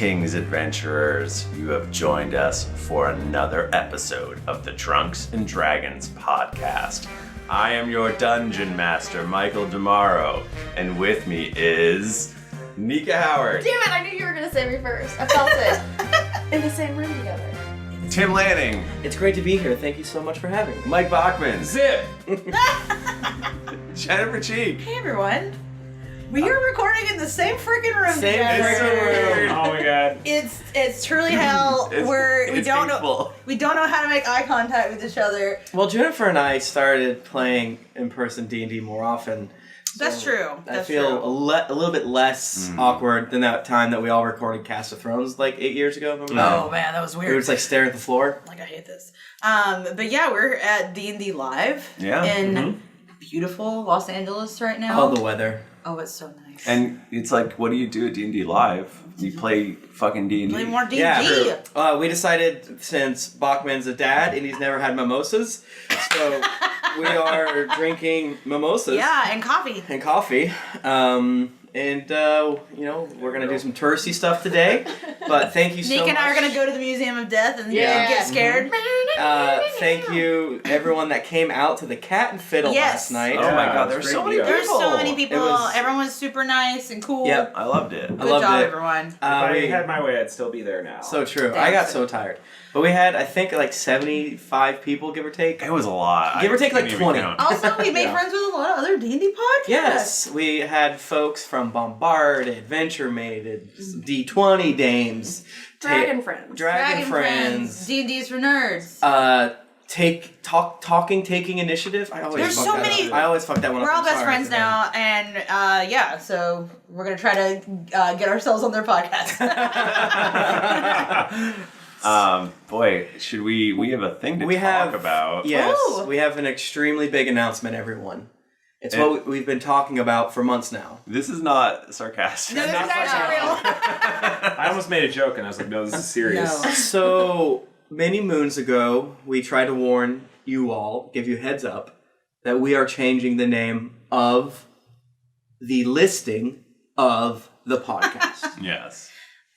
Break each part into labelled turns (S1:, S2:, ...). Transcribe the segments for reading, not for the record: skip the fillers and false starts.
S1: Greetings, adventurers. You have joined us for another episode of the Drunks and Dragons podcast. I am your dungeon master, Michael Demaro, and with me is Nika Howard.
S2: Damn it, I knew you were going to say me first. I felt it. In the same room together.
S1: Tim Lanning.
S3: It's great to be here. Thank you so much for having me.
S1: Mike Bachman.
S4: Zip!
S1: Jennifer Cheek.
S5: Hey everyone. We are recording in the same freaking room
S3: Same
S5: together.
S3: freaking room.
S4: Oh my god.
S5: It's truly hell.
S1: It's
S5: we don't
S1: hateful.
S5: know how to make eye contact with each other.
S3: Well, Jennifer and I started playing in-person D&D more often.
S5: That's true. That's
S3: I feel
S5: true.
S3: a little bit less awkward than that time that we all recorded Cast of Thrones like 8 years ago. Remember that?
S5: Oh man, that was
S3: We
S5: weird.
S3: were just like staring at the floor.
S5: Like I hate this. But yeah, we're at D&D Live in beautiful Los Angeles right now.
S3: Oh, the weather.
S5: Oh, it's so nice.
S1: And it's like, what do you do at D&D Live? You play fucking D&D.
S5: Play more D&D.
S3: Yeah. We decided since Bachman's a dad and he's never had mimosas, so we are drinking mimosas.
S5: Yeah, and coffee.
S3: And coffee. We're going to do some touristy stuff today. But thank you so much.
S5: Nick and I are going to go to the Museum of Death and get scared.
S3: Thank you, everyone that came out to the Cat and Fiddle last night.
S1: Oh my god,
S4: it
S1: there's
S4: was
S1: so
S4: great
S1: many
S4: to
S1: people.
S5: There's so many people.
S3: It was-
S5: Everyone was super nice and cool.
S3: Yep.
S1: I loved it.
S5: Good
S3: loved
S5: job,
S3: it.
S5: everyone.
S4: If I
S3: We-
S4: had my way, I'd still be there now.
S3: So true.
S5: Thanks.
S3: I got so tired. But we had, I think, like 75 people, give or take.
S1: It was a lot.
S3: Give or take, like,
S1: couldn't even
S3: 20.
S1: count.
S5: Also, we made
S4: Yeah.
S5: friends with a lot of other D&D podcasts.
S3: Yes, we had folks from Bombard, Adventure Mated, D20 Dames,
S2: Dragon Friends.
S3: Dragon Friends,
S5: D&D's for nerds.
S3: Taking Initiative. I always
S5: There's
S3: fuck
S5: so
S3: that
S5: many-
S3: up. I always fuck that one up.
S5: We're all
S3: I'm
S5: best
S3: sorry
S5: friends
S3: for them.
S5: now, and so we're going to try to get ourselves on their podcast.
S1: Boy, should we have a thing to
S3: We
S1: talk
S3: have
S1: about.
S3: Yes,
S5: Ooh.
S3: we have an extremely big announcement, everyone. It's what we've been talking about for months now.
S1: This is not sarcastic.
S5: No, this is actually real.
S4: I almost made a joke and I was like, no, this is serious.
S5: No.
S3: So many moons ago, we tried to warn you all, give you a heads up, that we are changing the name of the listing of the podcast.
S1: Yes.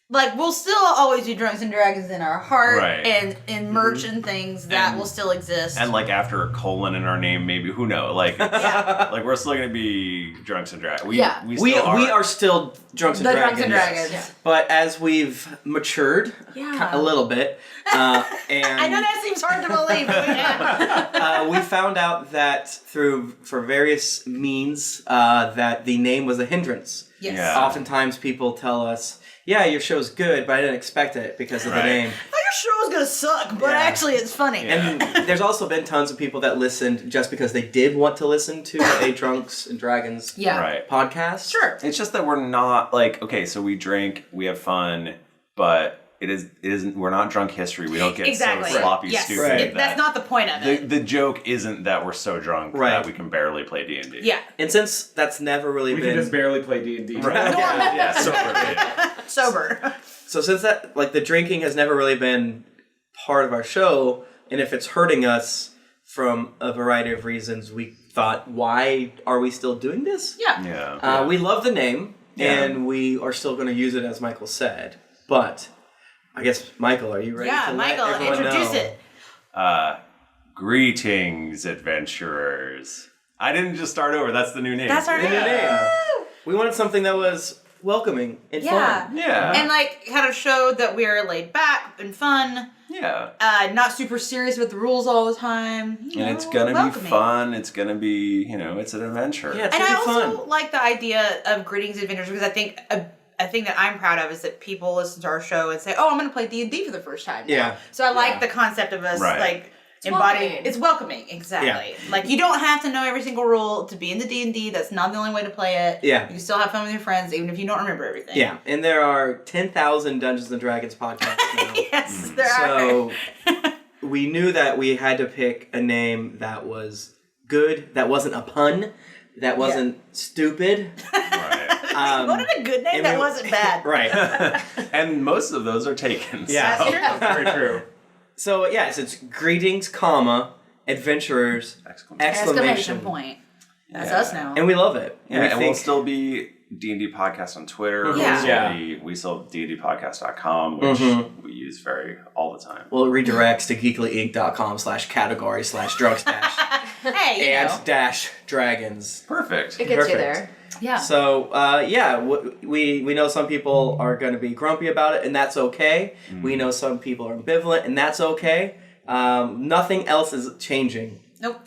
S5: Like, we'll still always do Drunks and Dragons in our heart,
S1: Right.
S5: and in merch and things that
S1: And-
S5: will still exist.
S1: And like after a colon in our name, maybe, who knows? Like, like we're still gonna be Drunks and Dragons.
S3: We are still Drunks and
S5: the
S3: Dragons.
S5: Drunks and Dragons.
S1: Yes.
S3: But as we've matured
S5: Yeah.
S3: a little bit, and
S5: I know that seems hard to believe, but yeah.
S3: we found out that for various means that the name was a hindrance.
S5: Yes.
S1: Yeah.
S3: Oftentimes people tell us, yeah, your show's good, but I didn't expect it because of the
S1: Right.
S3: name.
S5: I thought your show was going to suck, but
S3: Yeah.
S5: actually it's funny.
S1: Yeah.
S3: And there's also been tons of people that listened just because they did want to listen to a Drunks and Dragons
S5: Yeah.
S1: Right.
S3: podcast.
S5: Sure.
S1: It's just that we're not like, okay, so we drink, we have fun, but it isn't. We're not drunk history. We don't get
S5: Exactly.
S1: so sloppy,
S5: Yes.
S1: stupid.
S3: Right.
S5: That's not the point of it.
S1: The joke isn't that we're so drunk
S3: Right.
S1: that we can barely play D&D.
S5: Yeah.
S3: And since that's never really
S4: We
S3: been...
S4: can just barely play D&D.
S1: Right.
S3: Yeah.
S1: Yeah, so yeah.
S5: Sober.
S3: So since that, like, the drinking has never really been part of our show, and if it's hurting us from a variety of reasons, we thought, why are we still doing this?
S5: Yeah.
S1: Yeah.
S3: We love the name,
S1: Yeah.
S3: and we are still going to use it, as Michael said. But I guess, Michael, are you ready
S5: Yeah,
S3: to
S5: Michael,
S3: let everyone
S5: introduce
S3: know?
S5: it.
S1: Greetings, adventurers. I didn't just start over. That's the new name.
S5: That's our
S3: The new
S5: name.
S3: name. We wanted something that was welcoming and
S5: Yeah.
S3: fun.
S1: Yeah.
S5: And like kind of showed that we're laid back and fun,
S1: Yeah.
S5: not super serious with the rules all the time.
S1: And it's gonna be fun. It's gonna be, it's an adventure.
S3: Yeah, it's
S5: And
S3: going
S5: I
S3: to be
S5: also
S3: fun.
S5: like the idea of Greetings Adventures because I think a thing that I'm proud of is that people listen to our show and say, "Oh, I'm going to play D&D for the first time." now."
S3: Yeah.
S5: So I like the concept of us
S1: Right.
S5: like
S2: It's
S5: embodying.
S2: welcoming.
S5: It's welcoming, exactly. Like you don't have to know every single rule to be in the D&D. That's not the only way to play it.
S3: Yeah.
S5: You can still have fun with your friends even if you don't remember everything.
S3: Yeah, and there are 10,000 Dungeons & Dragons podcasts now.
S5: Yes, there
S3: So
S5: are.
S3: we knew that we had to pick a name that was good, that wasn't a pun, that wasn't stupid.
S1: Right.
S5: What a good name
S3: and
S5: that
S3: we-
S5: wasn't bad.
S3: Right.
S1: And most of those are taken.
S3: Yeah.
S1: So.
S5: That's true.
S4: Very true.
S3: So yes, it's greetings, comma, adventurers, exclamation
S5: Exclamation point. That's
S1: Yeah.
S5: us now.
S3: And we love it.
S1: Yeah,
S3: we
S1: and we'll still be D&D podcast on Twitter.
S5: Yeah.
S1: We sell dndpodcast.com, which we use all the time.
S3: Well, it redirects to geeklyinc.com/category/drugs-
S5: Hey,
S3: and dash dragons.
S1: Perfect.
S2: It gets you
S3: Perfect.
S2: there.
S5: Yeah.
S3: So, we know some people are going to be grumpy about it, and that's okay. We know some people are ambivalent, and that's okay. Nothing else is changing.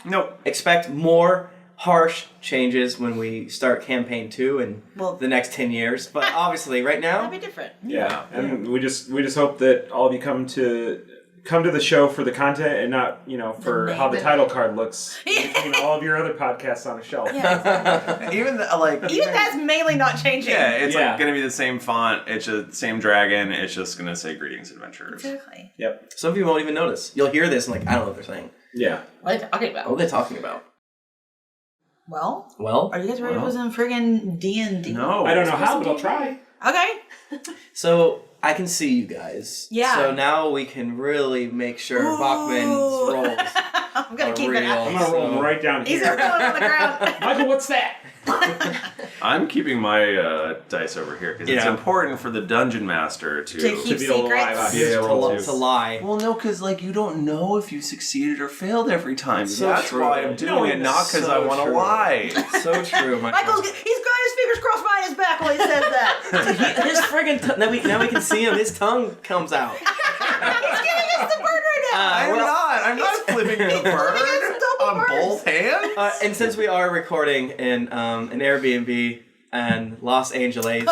S5: Nope.
S3: Expect more harsh changes when we start campaign 2 in the next 10 years. But obviously, right now,
S5: That'd be different.
S4: Yeah, and we just hope that all of you come to the show for the content and not, for how the title card looks between all of your other podcasts on a shelf.
S5: Yeah,
S1: Even
S5: that's mainly not changing.
S1: Yeah, it's like going to be the same font. It's the same dragon. It's just going to say greetings, adventurers.
S5: Exactly.
S4: Yep.
S3: some people won't even notice. You'll hear this and I don't know what they're saying.
S4: Yeah.
S5: What are you talking about?
S3: What are they talking about?
S5: Well,
S3: Well,
S5: are you guys ready to play some friggin' D&D?
S1: No.
S4: I don't know how, but I'll try.
S5: Okay.
S3: so I can see you guys.
S5: Yeah.
S3: So now we can really make sure Bachman's rolls
S5: I'm gonna
S3: are
S5: keep
S3: real.
S5: it up.
S4: I'm gonna roll them right down
S5: He's
S4: here.
S5: rolling on the ground.
S4: Michael, what's that?
S1: I'm keeping my dice over here because it's important for the dungeon master
S5: To
S1: to
S5: keep
S4: be able to lie about
S5: secrets.
S4: it.
S3: to lie.
S1: Well, no, because you don't know if you succeeded or failed every time.
S3: So
S1: That's
S3: true.
S1: why I'm doing it, not because I want to lie.
S3: So true, Michael.
S5: He's got his fingers crossed behind his back while he says that.
S3: His friggin' now we can see him. His tongue comes out.
S5: He's giving us the bird right now.
S1: I'm not flipping the bird on both hands.
S3: And since we are recording in an Airbnb in Los Angeles,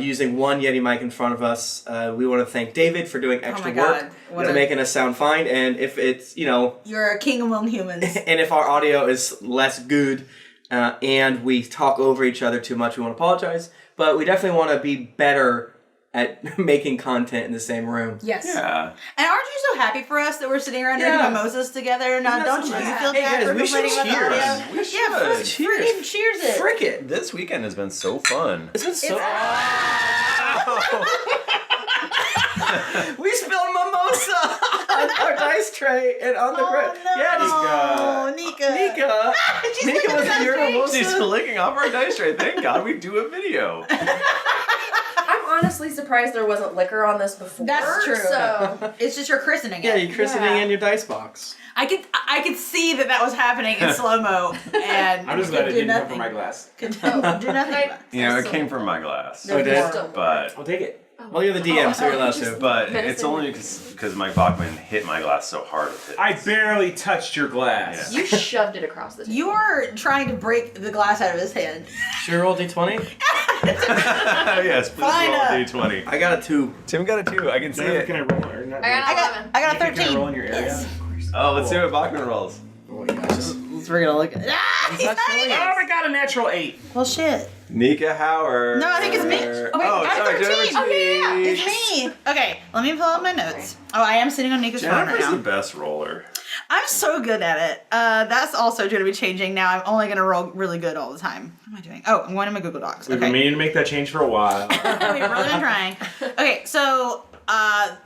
S3: using one Yeti mic in front of us, we want to thank David for doing extra work to making us sound fine. And if it's
S5: You're a king among humans.
S3: and if our audio is less good and we talk over each other too much, we want to apologize. But we definitely want to be better at making content in the same room.
S2: Yes.
S1: Yeah.
S5: And aren't you so happy for us that we're sitting around drinking mimosas together? Now, don't you feel
S3: Hey,
S5: bad
S3: guys,
S5: for
S3: we should
S5: complaining about the
S3: cheers.
S5: audio?
S1: We should.
S5: Yeah,
S3: Cheers.
S5: friggin' cheers it.
S3: Frick it.
S1: This weekend has been so fun.
S3: It's been so. We spilled mimosa on our dice tray and on the grid.
S5: No.
S3: Yeah,
S5: Nika. She's
S3: Nika
S5: licking
S3: was
S5: the
S3: your
S5: dice tray.
S3: mimosa.
S1: She's licking off our dice tray. Thank God we do a video.
S2: I'm honestly surprised there wasn't liquor on this before.
S5: That's true.
S2: So
S5: It's just your christening
S3: Yeah,
S5: it.
S3: you're christening in your dice box.
S5: I could see that was happening in slow-mo. And
S4: I'm just glad it didn't come from my glass.
S5: Could do nothing about it.
S1: It came from my glass.
S3: Oh, it did?
S1: But
S4: I'll take it.
S3: Well, you're the DM, so you're allowed to.
S1: But it's only because Mike Bachman hit my glass so hard with it.
S4: I barely touched your glass.
S2: you shoved it across the table.
S5: You are trying to break the glass out of his hand.
S3: Should we roll D20?
S1: Yes, please
S5: Fine,
S1: roll a d20.
S3: I got a 2.
S1: Tim got a 2. I can see
S4: Jennifer,
S1: it.
S4: can I roll? Or not?
S2: I
S5: I got a
S4: Can I
S5: 13.
S4: roll in your area?
S5: Yes.
S1: Oh, let's see what Bachman rolls.
S3: Oh my gosh.
S5: We're gonna look at it. He's not even.
S4: Oh, I got a natural 8.
S5: Well, shit.
S1: Nika Howard.
S5: No, I think it's me.
S1: Oh,
S5: I'm
S1: sorry,
S5: 13.
S1: Jennifer
S5: Oh, yeah,
S1: Cheeks.
S5: it's me. Okay, let me pull up my notes. Oh, I am sitting on Nika's phone right
S1: Jennifer's the
S5: now.
S1: best roller.
S5: I'm so good at it. That's also going to be changing now. I'm only going to roll really good all the time. What am I doing? Oh, I'm going to my Google Docs.
S4: We've been meaning to make that change for a while.
S5: We've really been trying. Okay, so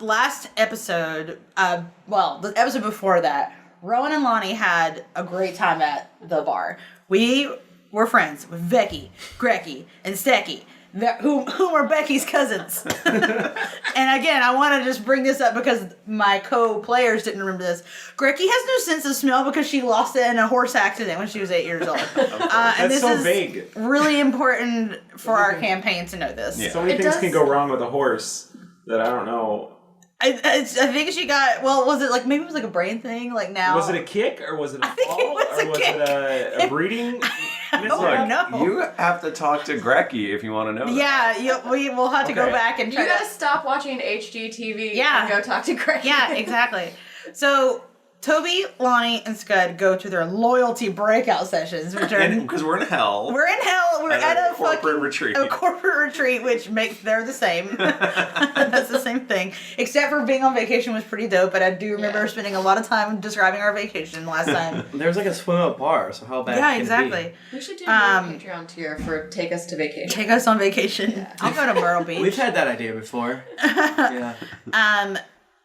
S5: last episode, the episode before that, Rowan and Lonnie had a great time at the bar. We were friends with Becky, Grecky, and Stecky, who are Becky's cousins. And again, I want to just bring this up because my co-players didn't remember this. Grecky has no sense of smell because she lost it in a horse accident when she was 8 years old. And this
S4: so
S5: is
S4: vague.
S5: really important for our campaign to know this.
S1: Yeah.
S4: So many things can go wrong with a horse that I don't know.
S5: I think she got, was it maybe it was a brain thing, now?
S4: Was it a kick or was it a
S5: I think it
S4: fall?
S5: was
S4: or
S5: a
S4: was
S5: kick.
S4: it a breeding?
S5: Oh, no.
S1: You have to talk to Grecky if you want to know.
S5: Yeah, we will have to go
S4: Okay.
S5: back and
S2: You
S5: try
S2: gotta
S5: to...
S2: stop watching HGTV
S5: Yeah.
S2: and go talk to Greg.
S5: Yeah, exactly. So, Toby, Lonnie, and Scud go to their loyalty breakout sessions, which are...
S1: Because we're in hell.
S5: We're in hell. We're at a
S1: corporate
S5: fucking
S1: retreat.
S5: A corporate retreat, which they're the same. That's the same thing. Except for being on vacation was pretty dope, but I do remember spending a lot of time describing our vacation last time.
S3: There was a swim up bar, so how bad
S5: Yeah,
S3: can
S5: exactly.
S3: it
S2: We should do a Patreon tier for Take Us to Vacation.
S5: Take us on vacation. Yeah. I'll go to Myrtle Beach.
S3: be? We've had that idea before. Yeah.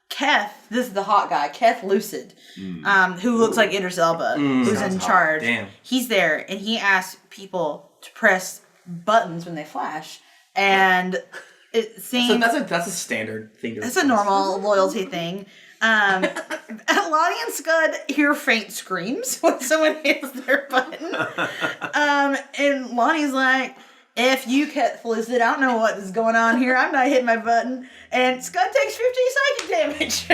S5: Keth, this is the hot guy, Keth Lucid, who looks like Idris Elba, who's in charge.
S3: Damn.
S5: He's there, and he asks people to press buttons when they flash, and it seems
S3: that's a standard thing.
S5: It's a normal loyalty thing. Lonnie and Scud hear faint screams when someone hits their button. And Lonnie's like, if you kept Felicity, I don't know what is going on here. I'm not hitting my button. And Scud takes 50 psychic damage.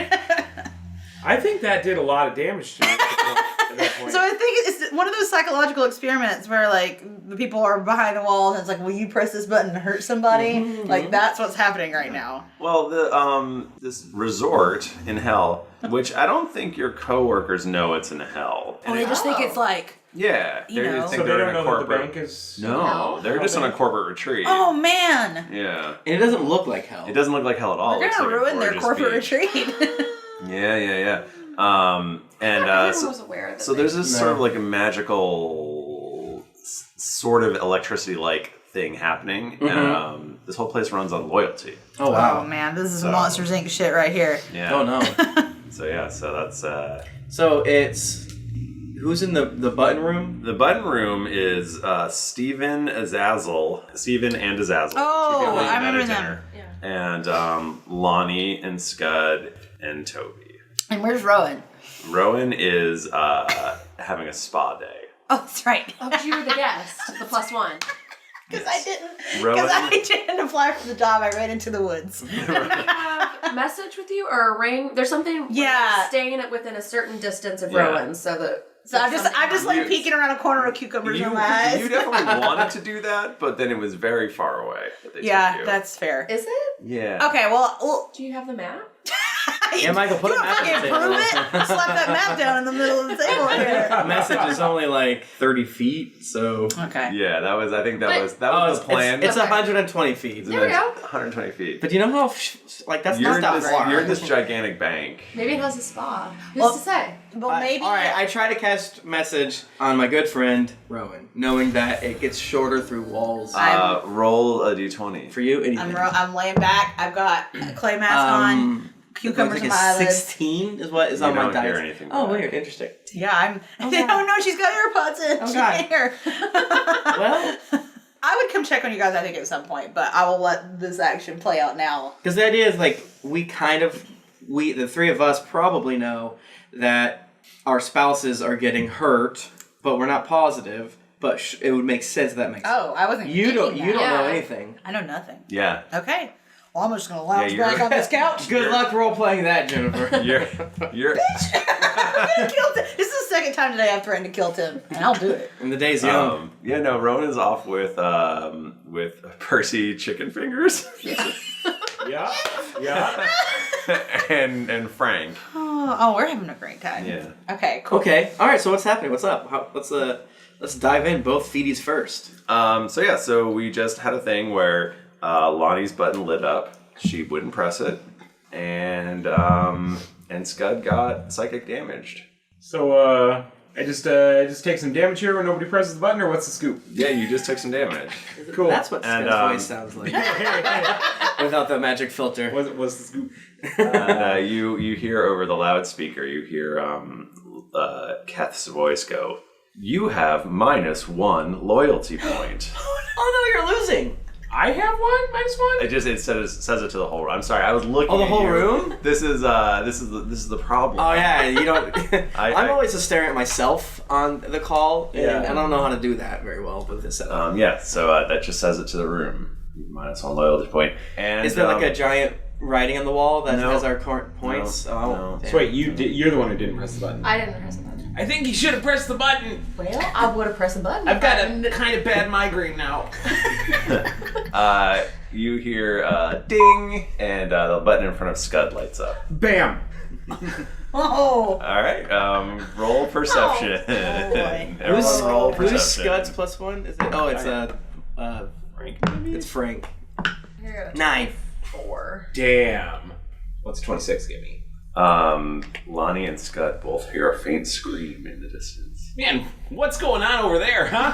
S4: I think that did a lot of damage to me at that point.
S5: So I think it's one of those psychological experiments where, like, the people are behind the walls and it's like, will you press this button to hurt somebody? Mm-hmm. Like, that's what's happening right now.
S1: Well, this resort in hell, which I don't think your coworkers know it's in hell.
S5: Oh, they just think it's like...
S1: Yeah.
S5: You know.
S1: Just think
S4: So they don't know that the bank is...
S1: No, they're just on a corporate retreat.
S5: Oh, man.
S1: Yeah.
S3: And it doesn't look like hell.
S1: It doesn't look like hell at all.
S5: We're going to ruin their corporate retreat.
S1: Yeah.
S2: Everyone was aware that
S1: so there's this sort of like a magical sort of electricity-like thing happening. And this whole place runs on loyalty.
S3: Oh, wow.
S5: Oh, man. This is Monsters, Inc. shit right here.
S1: Yeah.
S3: Oh, no.
S1: So that's...
S3: So it's... Who's in the button room?
S1: The button room is Steven and Azazel.
S5: Oh, I remember them.
S2: Yeah.
S1: And Lonnie and Scud and Toby.
S5: And where's Rowan?
S1: Rowan is having a spa day.
S5: Oh, that's right.
S2: Oh, because you were the guest, the +1.
S5: Because I didn't apply for the job. I ran into the woods.
S2: A message with you or a ring? There's something.
S5: Yeah.
S2: Staying within a certain distance of
S1: Yeah.
S2: Rowan, so that.
S5: So I'm just like peeking around a corner with cucumbers in my eyes.
S1: You definitely wanted to do that, but then it was very far away. That they
S5: Yeah,
S1: took you.
S5: that's fair.
S2: Is it?
S1: Yeah.
S5: Okay, well,
S2: Do you have the map?
S3: Yeah, Michael, put
S5: you
S3: a map
S5: fucking
S3: on the table.
S5: prove it. Slap that map down in the middle of the table here.
S3: The message is only like 30 feet, so...
S5: Okay.
S1: Yeah, that was the plan.
S3: It's 120 feet.
S2: There we go.
S1: 120 feet.
S3: But you know how, that's not that far.
S1: You're this gigantic bank.
S2: Maybe it has a spa. Who's
S5: Well,
S2: to say?
S5: Well, maybe.
S3: Alright, I try to cast message on my good friend, Rowan, knowing that it gets shorter through walls.
S1: Roll a d20.
S3: For you, anything.
S5: I'm laying back. I've got a clay mask on. Cucumbers in my eyelids.
S3: 16 is what is on my
S1: don't
S3: dice.
S1: hear anything
S3: Oh,
S1: back.
S3: weird. Interesting.
S5: Yeah, oh no, she's got AirPods in.
S3: Oh,
S5: She
S3: God.
S5: can't hear.
S3: Well...
S5: I would come check on you guys, I think, at some point, but I will let this action play out now.
S3: Because the idea is, like, the three of us probably know that our spouses are getting hurt, but we're not positive, but it would make sense that makes sense.
S5: Oh, I wasn't
S3: You don't
S5: thinking that.
S3: know anything.
S5: I know nothing.
S1: Yeah.
S5: Okay. Well, I'm just going to lounge
S1: Yeah,
S5: back on this couch.
S3: Good luck role-playing that, Jennifer.
S1: You're
S5: I'm gonna kill Tim. This is the second time today I've threatened to kill Tim, and I'll do it.
S3: And the day's young.
S1: Ronan's off with Percy chicken fingers.
S4: Yeah.
S1: and Frank.
S5: Oh, we're having a great time.
S1: Yeah.
S5: Okay, cool.
S3: Okay. All right. So what's happening? What's up? Let's dive in. Both feeties first.
S1: So we just had a thing where Lonnie's button lit up. She wouldn't press it, and Scud got psychic damaged.
S4: So I just take some damage here when nobody presses the button, or what's the scoop?
S1: Yeah, you just took some damage.
S4: Cool.
S3: That's what
S1: And,
S3: Scud's voice sounds like without the magic filter.
S4: What's the scoop?
S1: And you hear over the loudspeaker, you hear Keth's voice go, "You have -1 loyalty point."
S3: Oh no, you're losing.
S4: I have -1?
S1: It says it to the whole room. I'm sorry, I was looking.
S3: Oh, the
S1: at
S3: whole
S1: you.
S3: room?
S1: This is the problem.
S3: Oh yeah, you don't. I'm
S1: I-
S3: always just staring at myself on the call, and
S1: Yeah.
S3: I don't know how to do that very well with this setup.
S1: So that just says it to the room. -1 loyalty point. And
S3: Is there like a giant writing on the wall that
S1: No.
S3: has our current points?
S1: No.
S3: Oh,
S1: No.
S3: damn.
S4: So wait, you're the one who didn't press the button.
S2: I didn't press the button.
S4: I think you should have pressed the button.
S2: Well, I would have pressed the button.
S4: I've got a kind of bad migraine now.
S1: You hear ding, and the button in front of Scud lights up.
S4: Bam.
S5: Oh.
S1: All right, roll perception.
S5: boy.
S1: Everyone roll perception.
S3: Who's Scud's +1? Is it? Oh, it's
S1: Frank, maybe?
S3: it's Frank.
S2: Here,
S3: 9.
S2: 4.
S4: Damn. What's 26 give me?
S1: Lonnie and Scud both hear a faint scream in the distance.
S4: Man, what's going on over there, huh?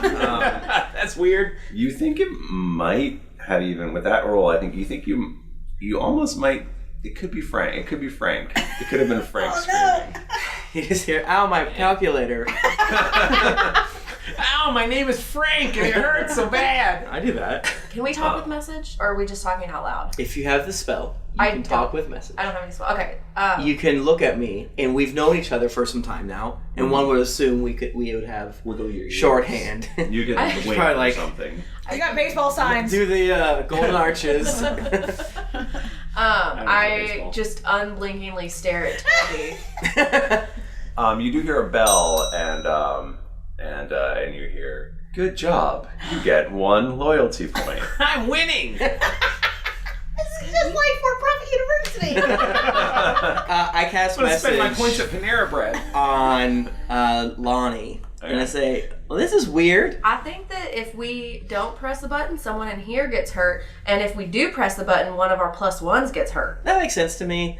S4: That's weird.
S1: You think it might have even with that roll? I think you almost might. It could be Frank. It could be Frank. It could have been Frank screaming.
S3: You just hear, "Ow, my calculator."
S4: Ow, my name is Frank and it hurts so bad.
S3: I do that.
S2: Can we talk with message, or are we just talking out loud?
S3: If you have the spell, you can talk with message.
S2: I don't have any spell. Okay.
S3: You can look at me, and we've known each other for some time now, and one would assume we would have shorthand.
S1: You can wait
S3: probably
S1: or
S3: like-
S1: something.
S5: I got baseball signs.
S3: Do the golden arches.
S2: I just unblinkingly stare at Toby.
S1: You do hear a bell, and you hear, "Good job. You get 1 loyalty point."
S4: I'm winning.
S5: This is just like for-profit university.
S3: I cast
S4: I'm gonna
S3: message
S4: spend my points at Panera Bread.
S3: on Lonnie, and I say, well, this is weird.
S2: I think that if we don't press the button, someone in here gets hurt, and if we do press the button, one of our +1s gets hurt.
S3: That makes sense to me.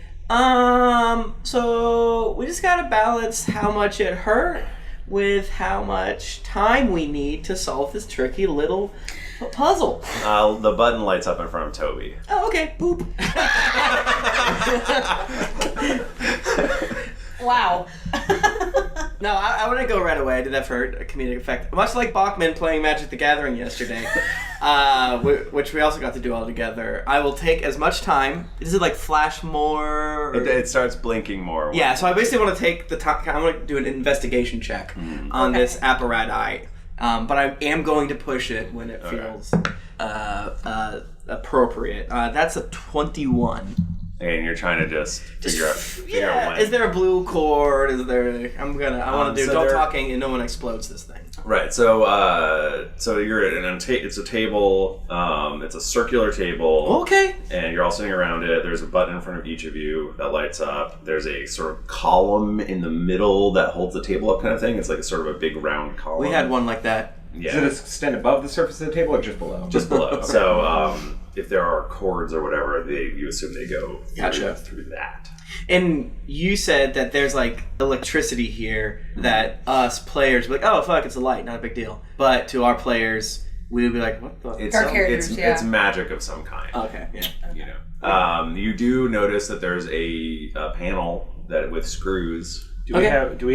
S3: So we just gotta balance how much it hurt with how much time we need to solve this tricky little puzzle.
S1: The button lights up in front of Toby.
S3: Oh, okay. Boop.
S5: Wow.
S3: No, I want to go right away. I did that for a comedic effect. Much like Bachman playing Magic the Gathering yesterday, which we also got to do all together. I will take as much time. Is it like flash more?
S1: It starts blinking more.
S3: Yeah, so I basically want to take the time. I want to do an investigation check on this apparatus. But I am going to push it when it feels appropriort. That's a 21.
S1: And you're trying to just figure out when.
S3: Is there a blue cord? Is there? I want to do.
S1: so
S3: Don't
S1: there-
S3: talking, and no one explodes this thing.
S1: Right. So you're at it's a table. It's a circular table.
S3: Okay.
S1: And you're all sitting around it. There's a button in front of each of you that lights up. There's a sort of column in the middle that holds the table up, kind of thing. It's like a sort of a big round column.
S3: We had one like that.
S1: Yeah.
S4: Does it extend above the surface of the table or just below?
S1: Just below. So if there are cords or whatever, you assume they go through that.
S3: And you said that there's like electricity here that us players would be like, oh fuck, it's a light, not a big deal. But to our players, we would be like, what the?
S1: It's
S5: Our characters,
S1: it's magic of some kind.
S3: Okay, yeah.
S1: You know. You do notice that there's a panel that with screws.
S4: Do we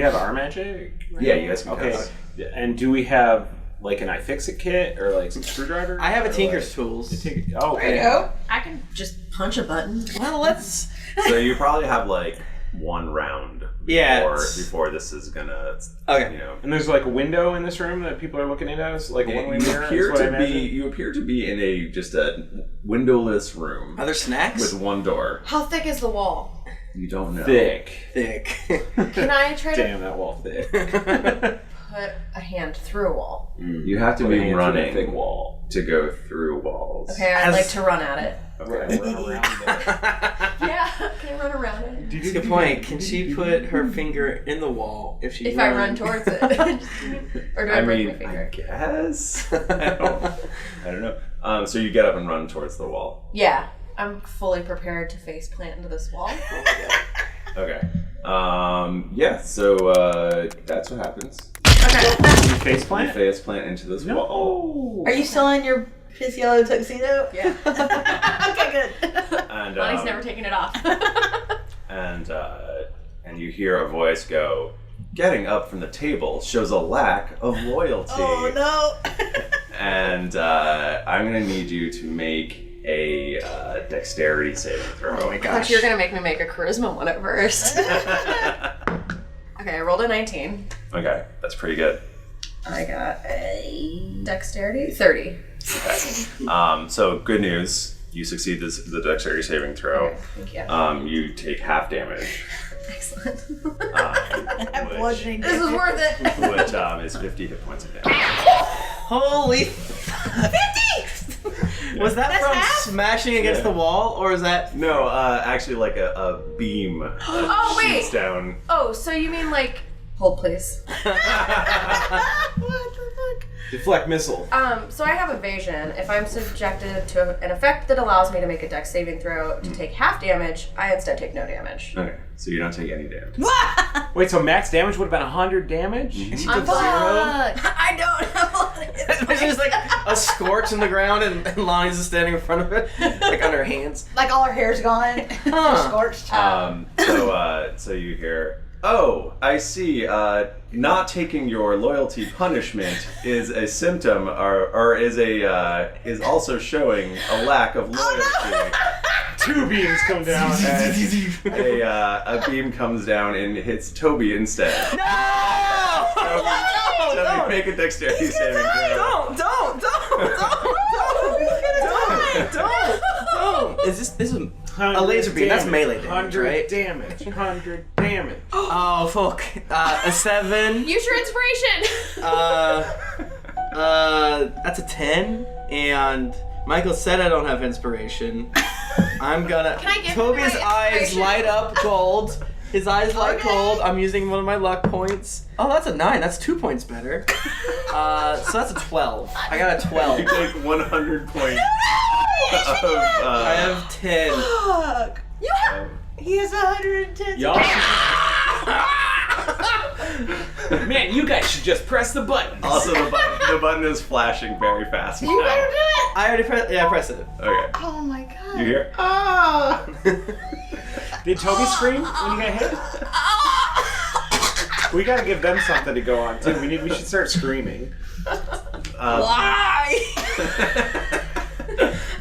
S4: have our magic?
S1: Yeah, you guys can
S4: Okay.
S1: cast.
S4: And do we have like an iFixit kit or like some screwdriver?
S3: I have a
S4: Or,
S3: Tinker's
S4: like,
S3: tools.
S4: Oh,
S5: There you go.
S2: I can just punch a button.
S3: Well, let's.
S1: So you probably have like one round before this is gonna
S3: Okay.
S1: you know.
S4: And there's like a window in this room that people are looking at us, like a one-way mirror.
S1: You appear to be in a windowless room
S3: Are there snacks?
S1: with one door.
S2: How thick is the wall?
S1: You don't know.
S4: thick.
S3: Thick.
S2: Can I try to
S4: Damn, that wall thick.
S2: put a hand through a wall?
S1: You have to
S4: Put a hand
S1: be
S4: through
S1: running
S4: that thick wall.
S1: to go through walls.
S2: Okay, I'd like to run at it.
S4: Okay, run around there.
S2: Yeah, can I run around it?
S3: That's a good point. Can she put her finger in the wall if she?
S2: If I run towards it. Or do I break my
S1: I
S2: finger?
S1: guess. I don't know. So you get up and run towards the wall.
S2: Yeah, I'm fully prepared to face plant into this wall.
S1: Okay. Yeah. So that's what happens.
S2: Okay.
S4: You face
S1: You
S4: plant?
S1: face plant into this wall.
S5: Are you still in your piss yellow tuxedo?
S2: Yeah.
S5: Okay, good.
S1: And
S2: Lonnie's never taken it off.
S1: and you hear a voice go, "Getting up from the table shows a lack of loyalty."
S5: Oh no.
S1: And I'm gonna need you to make a dexterity saving throw.
S3: Oh my
S2: I
S3: gosh.
S2: thought you were going to make me make a charisma one at first. Okay, I rolled a 19.
S1: Okay, that's pretty good.
S2: I got a dexterity 30.
S1: Okay. So good news, you succeed the dexterity saving throw.
S2: Okay, thank you.
S1: You take half damage,
S2: Excellent.
S5: I'm bludgeoning
S2: This is worth it.
S1: which is 50 hit points of damage.
S3: Holy.
S5: 50!
S3: Was that
S5: That's
S3: from
S5: half?
S3: smashing against the wall, or is that?
S1: No, actually like a beam
S2: Oh, wait.
S1: shoots down.
S2: Oh, so you mean like... Hold, please.
S5: What the fuck?
S4: Deflect missile.
S2: So I have evasion. If I'm subjected to an effect that allows me to make a dex saving throw to take half damage, I instead take no damage.
S1: Okay, so you don't take any damage.
S4: Wait, so max damage would have been 100 damage?
S3: She
S2: I'm
S3: took 0.
S2: fucked.
S5: I don't have a lot of
S3: There's just like a scorch in the ground, and Lonnie's just standing in front of it, like on her hands.
S5: Like all her hair's gone. Just scorched.
S1: So you hear, Oh, I see. Not taking your loyalty punishment is a symptom, or is also showing a lack of loyalty.
S4: Two beams come down.
S1: And a beam comes down and hits Toby instead.
S3: No!
S1: Toby, make a dexterity saving throw.
S3: Don't! Is this a laser beam? That's melee damage,
S4: 100
S3: right?
S4: damage. 100 damage.
S3: Oh fuck! A 7.
S2: Use your inspiration.
S3: That's a 10. And Michael said I don't have inspiration. I'm gonna.
S2: Can I give him
S3: Toby's
S2: my
S3: eyes
S2: inspiration?
S3: light up gold. His eyes light
S2: Okay.
S3: gold. I'm using one of my luck points. Oh, that's a 9. That's 2 points better. So that's a 12. I got a 12.
S1: You take 100 points of.
S3: I have 10.
S5: Fuck.
S2: You have.
S5: He has 110.
S4: Y'all Man, you guys should just press the button.
S1: Also, the button is flashing very fast.
S5: You better do it.
S3: I already pressed. Yeah, I pressed it.
S1: Okay.
S5: Oh my god.
S1: You hear?
S5: Ah.
S4: Did Toby scream when you got hit? We gotta give them something to go on too. We should start screaming.
S5: Why?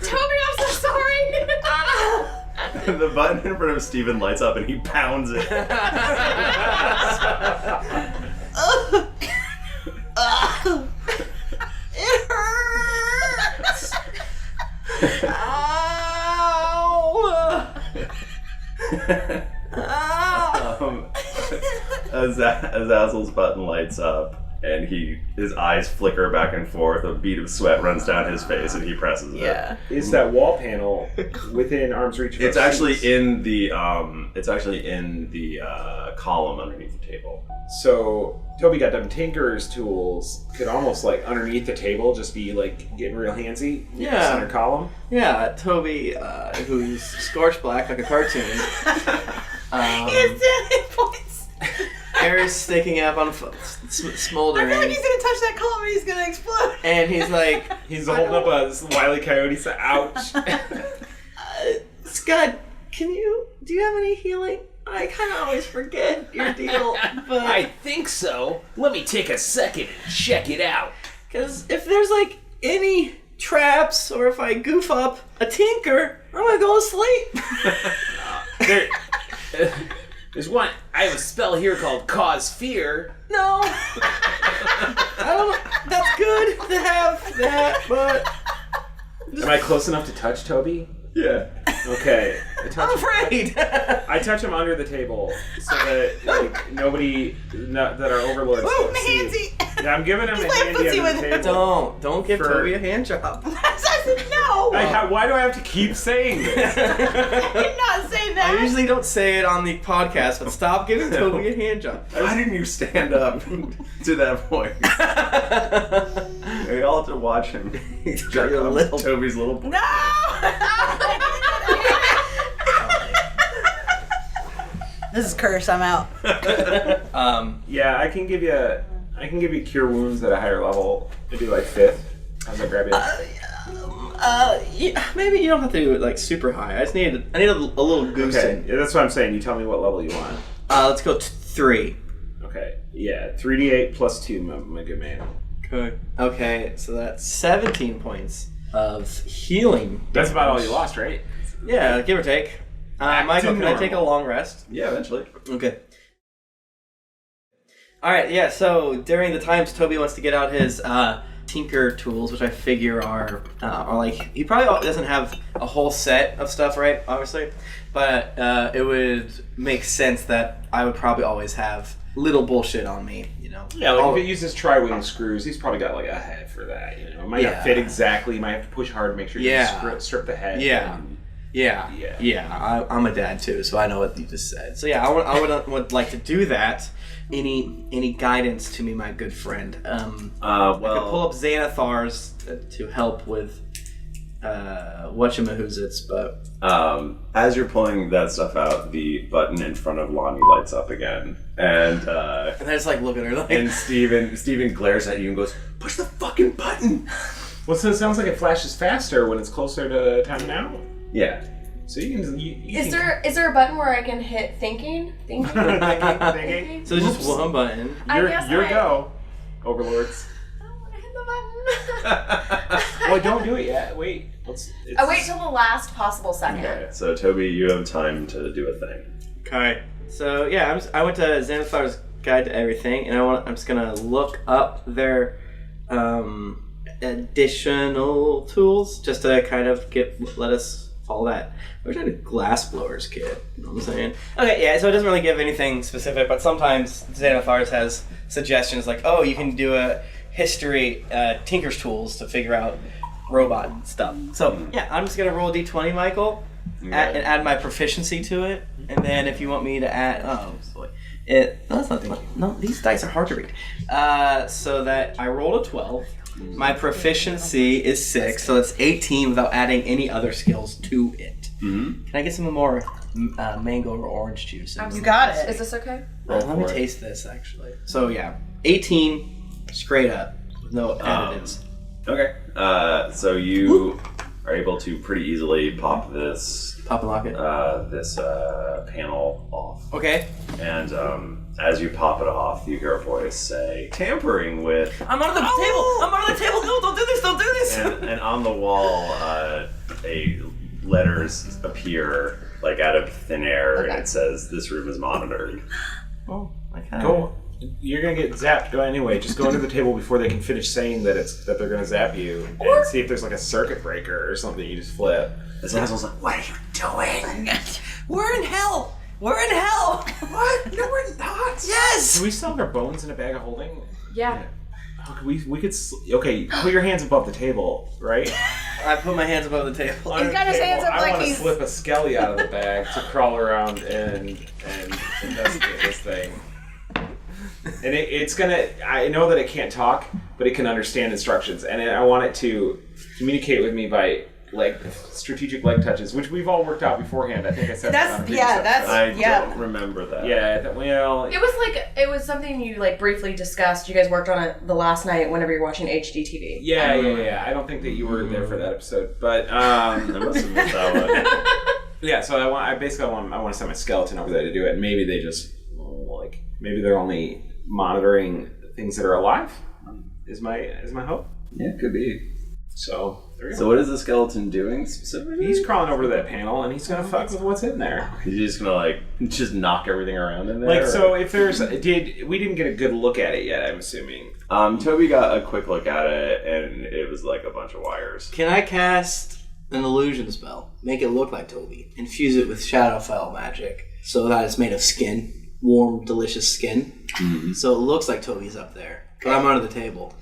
S2: Toby, I'm so sorry.
S1: The button in front of Steven lights up and he pounds it.
S5: It hurts. Ow.
S1: As Azazel's button lights up and his eyes flicker back and forth, a bead of sweat runs down his face and he presses it.
S5: Yeah.
S4: Is that wall panel within arm's reach? Of
S1: It's
S4: our
S1: actually
S4: seats?
S1: in the column underneath the table.
S4: So Toby got them Tinker's tools. Could almost like underneath the table just be like getting real handsy. With the
S3: Yeah.
S4: center column.
S3: Yeah, Toby, who's scorched black like a cartoon.
S5: He has 10 hit points.
S3: Hair is sticking up on
S5: I
S3: smoldering.
S5: feel like he's gonna touch that column and he's gonna explode.
S3: And he's like,
S4: He's holding up a Wile E. Coyote. So ouch.
S3: Scott, do you have any healing? I kind of always forget your deal, but
S6: I think so. Let me take a second and check it out.
S3: because if there's like any traps or if I goof up a tinker, I'm gonna go to sleep.
S6: There's one. I have a spell here called Cause Fear.
S3: No, I don't. That's good to have that, but
S4: Am I close enough to touch Toby?
S1: Yeah.
S4: Okay.
S3: I'm afraid.
S4: I touch him under the table so that like nobody that our overlords
S5: Ooh,
S4: don't
S5: my
S4: see.
S5: handsy.
S4: Yeah, I'm giving him
S5: He's
S4: a
S5: playing
S4: handy
S5: footsie
S4: under
S5: with
S4: the
S5: him.
S4: table.
S3: Don't give
S4: For-
S3: Toby a hand job.
S5: I said no.
S4: Why do I have to keep saying this?
S5: I did not say that.
S3: I usually don't say it on the podcast, but stop giving Toby a hand job.
S1: Why didn't you stand up to that point? We all have to watch him jerk
S3: your
S1: off
S3: little-
S1: Toby's little boy.
S5: No. This is cursed. I'm out.
S4: Yeah, I can give you cure wounds at a higher level. Maybe like 5th. How's that grab you?
S3: Yeah, maybe you don't have to do it like super high. I need a little goose
S4: Okay,
S3: in.
S4: yeah, that's what I'm saying. You tell me what level you want.
S3: Let's go 3.
S4: Okay, yeah, 3d8 plus 2, my good man.
S3: Okay. Okay, so that's 17 points of healing.
S4: That's about all
S3: damage.
S4: you lost, right?
S3: Yeah, give or take.
S4: Back
S3: Michael,
S4: to
S3: can I take a
S4: normal.
S3: long rest?
S1: Yeah, eventually.
S3: Okay. Alright, yeah, so during the times Toby wants to get out his tinker tools, which I figure are like, he probably doesn't have a whole set of stuff, right, obviously, but it would make sense that I would probably always have little bullshit on me, you know.
S4: Yeah, like
S3: All-
S4: if it uses tri-wing screws, he's probably got like a head for that, you know. It might
S3: Yeah.
S4: not fit exactly, you might have to push hard to make sure you
S3: Yeah.
S4: strip the head.
S3: Yeah.
S4: and-
S3: Yeah. I'm a dad too, so I know what you just said. So yeah, I would like to do that. Any guidance to me, my good friend? I could pull up Xanathar's to help with whatchamahoozits, but
S1: As you're pulling that stuff out, the button in front of Lonnie lights up again, and
S3: I just like look at her like.
S1: and Steven glares at you and goes, "Push the fucking button!"
S4: Well, so it sounds like it flashes faster when it's closer to time now.
S1: Yeah.
S4: So you can.
S2: Is there a button where I can hit thinking? Thinking?
S4: Thinking.
S3: So there's just one button.
S4: Your go, overlords.
S2: I don't want to hit the button.
S4: Well, don't do it yet. Wait.
S2: I wait till the last possible second.
S1: Okay, so Toby, you have time to do a thing.
S3: Okay. So yeah, I went to Xanathar's Guide to Everything, and I'm just gonna look up their additional tools just to kind of let us follow that. We're trying to glass blowers kit. You know what I'm saying? Okay, yeah. So it doesn't really give anything specific, but sometimes Xanathar's has suggestions like, oh, you can do a history Tinker's tools to figure out robot stuff. So yeah, I'm just gonna roll a d20, Michael, and add my proficiency to it, and then if you want me to add, no, that's not no, these dice are hard to read. So that I rolled a 12. My proficiency is 6, so that's 18 without adding any other skills to it. Mm-hmm. Can I get some more mango or orange juice?
S5: You got it.
S2: Is this okay?
S3: Let me taste this actually. So yeah, 18 straight up with no additives.
S1: Okay. So you are able to pretty easily pop this
S3: Pop and lock it.
S1: this panel off.
S3: Okay.
S1: And as you pop it off, you hear a voice say, "Tampering with."
S3: I'm under the table. I'm under the table. No, don't do this. Don't do this.
S1: And on the wall, letters appear like out of thin air, and it says, "This room is monitored."
S3: Oh, okay.
S4: Go. You're gonna get zapped. Go anyway. Just go under the table before they can finish saying that they're gonna zap you, and see if there's like a circuit breaker or something. You just flip.
S1: This asshole's like, "What are you doing?"
S3: We're in hell. We're in hell.
S1: What? No, we're not.
S3: Yes.
S4: Do we still have our bones in a bag of holding?
S2: Yeah.
S4: Oh, we could. Okay, put your hands above the table, right?
S3: I put my hands above the table.
S5: He's got his hands up
S4: I
S5: like
S4: want to
S5: he's...
S4: slip a skelly out of the bag to crawl around and investigate this thing. And it's gonna. I know that it can't talk, but it can understand instructions, and I want it to communicate with me by strategic leg touches, which we've all worked out beforehand. I think I said that.
S1: I don't remember that.
S4: Yeah. Well,
S2: It was something you briefly discussed. You guys worked on it the last night whenever you're watching HDTV.
S4: Yeah. I don't think that you were there for that episode, but
S1: I must have missed that one.
S4: Yeah. So I want to send my skeleton over there to do it. And maybe they just maybe they're only monitoring things that are alive. Is my hope.
S1: Yeah, it could be.
S4: So there we go.
S1: So what is the skeleton doing specifically?
S4: He's crawling over to that panel and he's gonna fuck with what's in there.
S1: He's just gonna just knock everything around in there.
S4: So if there's we didn't get a good look at it yet, I'm assuming.
S1: Toby got a quick look at it and it was like a bunch of wires.
S3: Can I cast an illusion spell? Make it look like Toby. Infuse it with Shadowfell magic so that it's made of skin. Warm, delicious skin. Mm-hmm. So it looks like Toby's up there. But I'm under the table.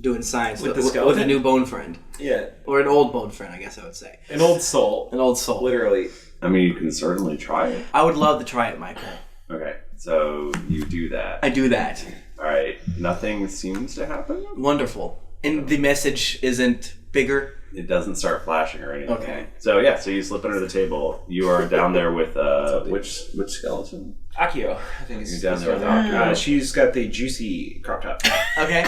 S3: Doing science with a new bone friend.
S4: Yeah.
S3: Or an old bone friend, I guess I would say.
S4: An old soul.
S3: An old soul.
S4: Literally.
S1: I mean, you can certainly try it.
S3: I would love to try it, Michael.
S1: Okay, so you do that.
S3: I do that.
S1: Alright, nothing seems to happen?
S3: Wonderful. And the message isn't bigger?
S1: It doesn't start flashing or anything.
S3: Okay.
S1: So yeah, so you slip under the table. You are down there with, which skeleton?
S4: Akio, I think it's
S1: down there with Akio.
S4: She's got the juicy crop top.
S3: Okay.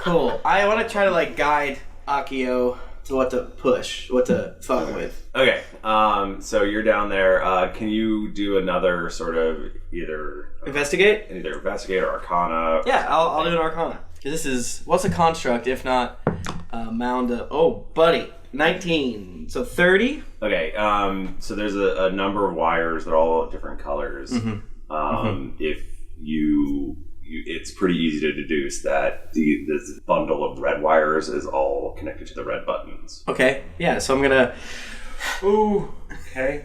S3: Cool. I want to try to guide Akio to what to push, what to fuck with.
S1: Okay. So you're down there. Can you do another sort of either
S3: investigate
S1: or Arcana?
S3: Yeah, I'll do an Arcana. Because this is what's a construct if not a mound of 19. So 30.
S1: Okay. So there's a number of wires that are all different colors.
S3: Mm-hmm.
S1: If you it's pretty easy to deduce that this bundle of red wires is all connected to the red buttons.
S3: Okay, yeah, so I'm gonna...
S4: Ooh, okay.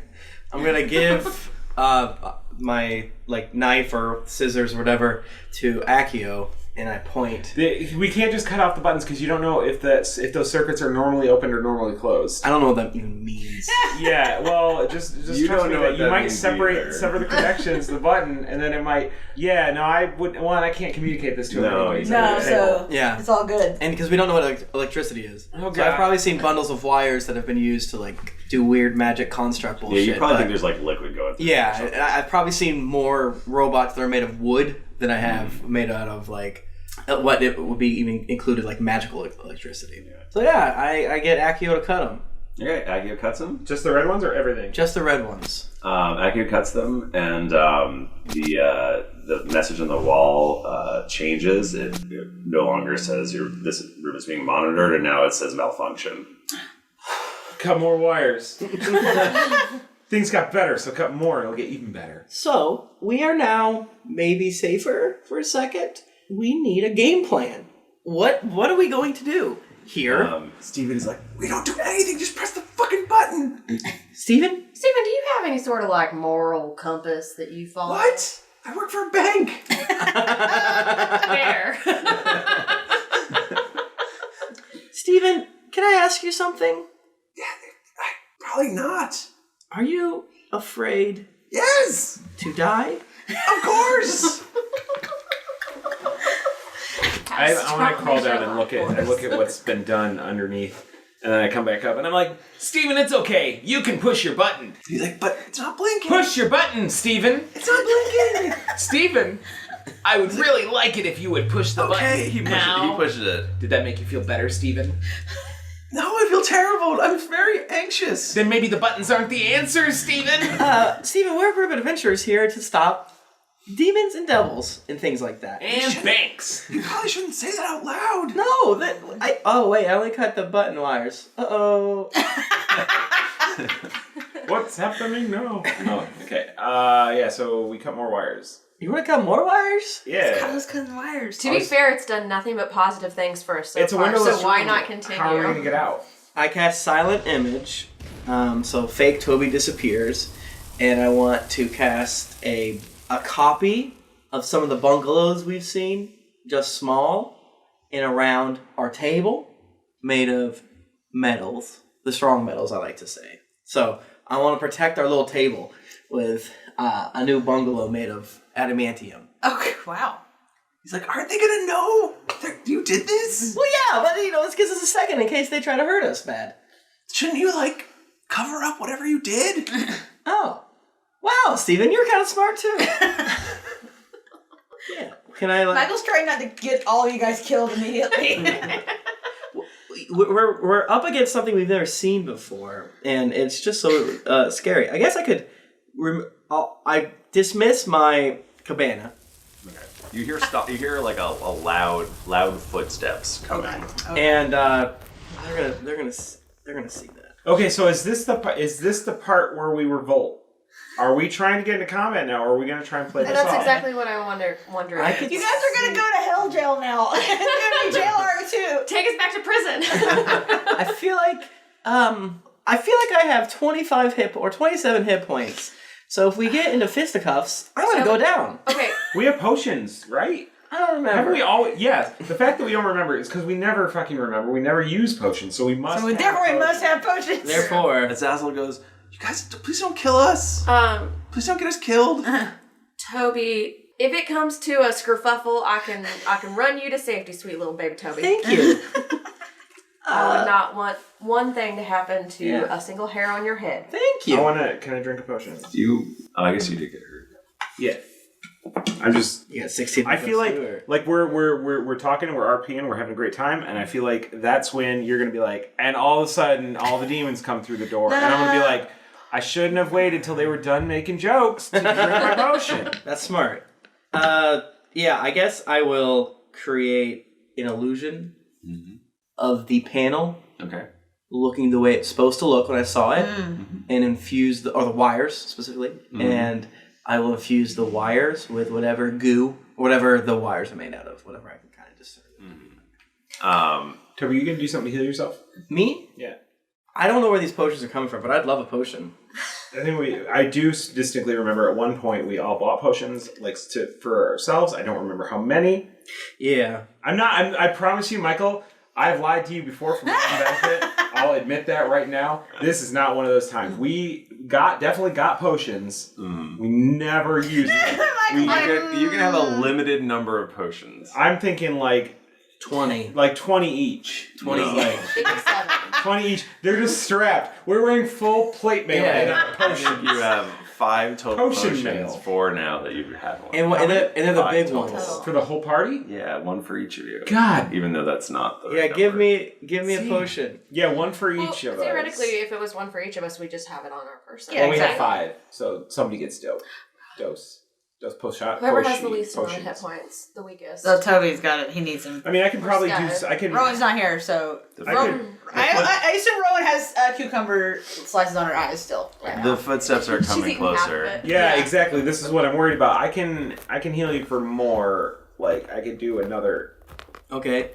S3: I'm gonna give my knife or scissors or whatever to Akio, and I point.
S4: We can't just cut off the buttons because you don't know if those circuits are normally opened or normally closed.
S3: I don't know what that even means.
S4: Yeah, well, just
S1: you
S4: trust
S1: don't
S4: me
S1: know
S4: that
S1: what
S4: you
S1: that
S4: might
S1: means
S4: sever the connections, the button, and then it might. Yeah, no, I would. Well, I can't communicate this to him. Anyway,
S5: so
S3: yeah,
S5: it's all good.
S3: And because we don't know what electricity is,
S4: oh,
S3: so I've probably seen bundles of wires that have been used to do weird magic construct bullshit.
S1: Yeah, you probably think there's liquid going through.
S3: Yeah, I've probably seen more robots that are made of wood than I have made out of what it would be even included magical electricity. Yeah. So yeah, I get Akio to cut them.
S1: Okay, Accio cuts them.
S4: Just the red ones or everything?
S3: Just the red ones.
S1: Accio cuts them, and the message on the wall changes. It no longer says this room is being monitored, and now it says malfunction.
S4: Cut more wires. Things got better, so cut more and it'll get even better.
S3: So, we are now maybe safer for a second. We need a game plan. What are we going to do? Here.
S1: Steven's like, we don't do anything, just press the fucking button.
S3: Steven?
S2: Steven, do you have any sort of like moral compass that you follow?
S1: What? I work for a bank.
S2: Fair.
S3: Steven, can I ask you something?
S1: Probably not.
S3: Are you afraid
S1: Yes,
S3: to die?
S1: of course.
S4: I want to crawl down and look at what's been done underneath, and then I come back up and I'm like, Steven, it's okay. You can push your button.
S1: He's like, but it's not blinking.
S4: Push your button, Steven.
S1: It's not blinking.
S4: Steven, I would really like it if you would push the button.
S1: Okay, he pushes it.
S4: Did that make you feel better, Steven?
S1: No, I feel terrible. I'm very anxious.
S4: Then maybe the buttons aren't the answers, Steven.
S3: Steven, we're a group of adventurers here to stop demons and devils and things like that.
S4: And banks.
S1: You probably shouldn't say that out loud.
S3: No, oh wait, I only cut the button wires. Uh-oh.
S4: What's happening now? Oh, okay. Yeah, so we cut more wires.
S3: You want to cut more wires?
S4: Yeah.
S5: Let's cut the wires.
S2: To be fair, it's done nothing but positive things for us so
S4: It's a
S2: far,
S4: windowless
S2: so why
S4: room.
S2: not continue?
S4: How are we going to get out?
S3: I cast Silent Image, so fake Toby disappears, and I want to cast a copy of some of the bungalows we've seen, just small, and around our table, made of metals, the strong metals I like to say. So I want to protect our little table with a new bungalow made of adamantium.
S5: Okay, wow.
S1: He's like, aren't they gonna know that you did this?
S3: Well, yeah, but this gives us a second in case they try to hurt us bad.
S1: Shouldn't you cover up whatever you did?
S3: Oh. Wow, Steven, you're kind of smart too. Yeah. Can I
S5: Michael's trying not to get all you guys killed immediately.
S3: We're up against something we've never seen before, and it's just so scary. I guess I could. I dismiss my cabana.
S1: Okay. You hear a loud footsteps coming.
S3: And they're gonna see that.
S4: Okay, so is this the part where we revolt? Are we trying to get into combat now, or are we going to try and play this
S2: And that's
S4: off?
S2: exactly what I wondering.
S5: You guys are gonna go to hell jail now. It's gonna be jail R2.
S2: Take us back to prison.
S3: I feel like I have 27 hit points. So if we get into fisticuffs, I'm gonna go down.
S2: Okay.
S4: We have potions, right?
S3: I don't remember.
S4: Haven't we always? Yes. The fact that we don't remember is because we never fucking remember. We never use potions, so we must.
S5: So therefore we must have potions.
S3: Therefore,
S1: Azazel goes, you guys, please don't kill us. Please don't get us killed.
S2: Toby, if it comes to a skerfuffle, I can run you to safety, sweet little baby Toby.
S3: thank you.
S2: I would not want one thing to happen to a single hair on your head.
S3: Thank you.
S4: Can I drink a potion?
S1: I guess you did get hurt.
S4: Yeah. I'm just.
S3: You got 16.
S4: I feel like we're talking and we're RPing, we're having a great time, and I feel like that's when you're gonna be like, and all of a sudden all the demons come through the door, and I'm gonna be like, I shouldn't have waited till they were done making jokes to drink my potion.
S3: That's smart. Yeah, I guess I will create an illusion of the panel
S1: Okay.
S3: looking the way it's supposed to look when I saw it, and infuse the wires specifically, and I will infuse the wires with whatever goo, whatever the wires are made out of, whatever I can kind of discern.
S4: Toby, you gonna do something to heal yourself?
S3: Me?
S4: Yeah.
S3: I don't know where these potions are coming from, but I'd love a potion.
S4: I do distinctly remember at one point we all bought potions for ourselves. I don't remember how many.
S3: Yeah.
S4: I promise you, Michael, I've lied to you before for my own benefit. I'll admit that right now. This is not one of those times. We definitely got potions. We never used them.
S1: You can have a limited number of potions.
S4: I'm thinking
S3: 20.
S4: 20 each.
S3: 20
S4: like
S2: 57.
S4: 20 each. They're just strapped. We're wearing full plate mail and a
S1: I
S4: potion.
S1: think you have 5 total
S4: Potion
S1: potions,
S4: mail.
S1: 4 now that you've had one.
S3: And they're the
S1: 5
S3: big
S1: total.
S3: ones.
S4: For the whole party?
S1: Yeah, 1 for each of you.
S4: God.
S1: Even though that's not the
S3: Yeah,
S1: right
S3: give
S1: number.
S3: me a potion.
S4: Yeah, 1 for
S2: Well,
S4: each of us.
S2: theoretically, if it was 1 for each of us, we just have it on our person.
S5: Yeah,
S4: Well, we have
S5: exactly.
S4: 5, so somebody gets dose post shot.
S2: Whoever has the least amount of hit points, the weakest.
S5: So Toby's got it. He needs him.
S4: I mean, I can probably do.
S2: Scott.
S4: I can.
S5: Rowan's not here, so I assume Rowan has cucumber slices on her eyes still.
S1: The footsteps are coming
S2: eating half of
S1: closer.
S2: it.
S4: Yeah,
S5: Yeah.
S4: exactly. This is what I'm worried about. I can heal you for more. Like I could do another.
S3: Okay.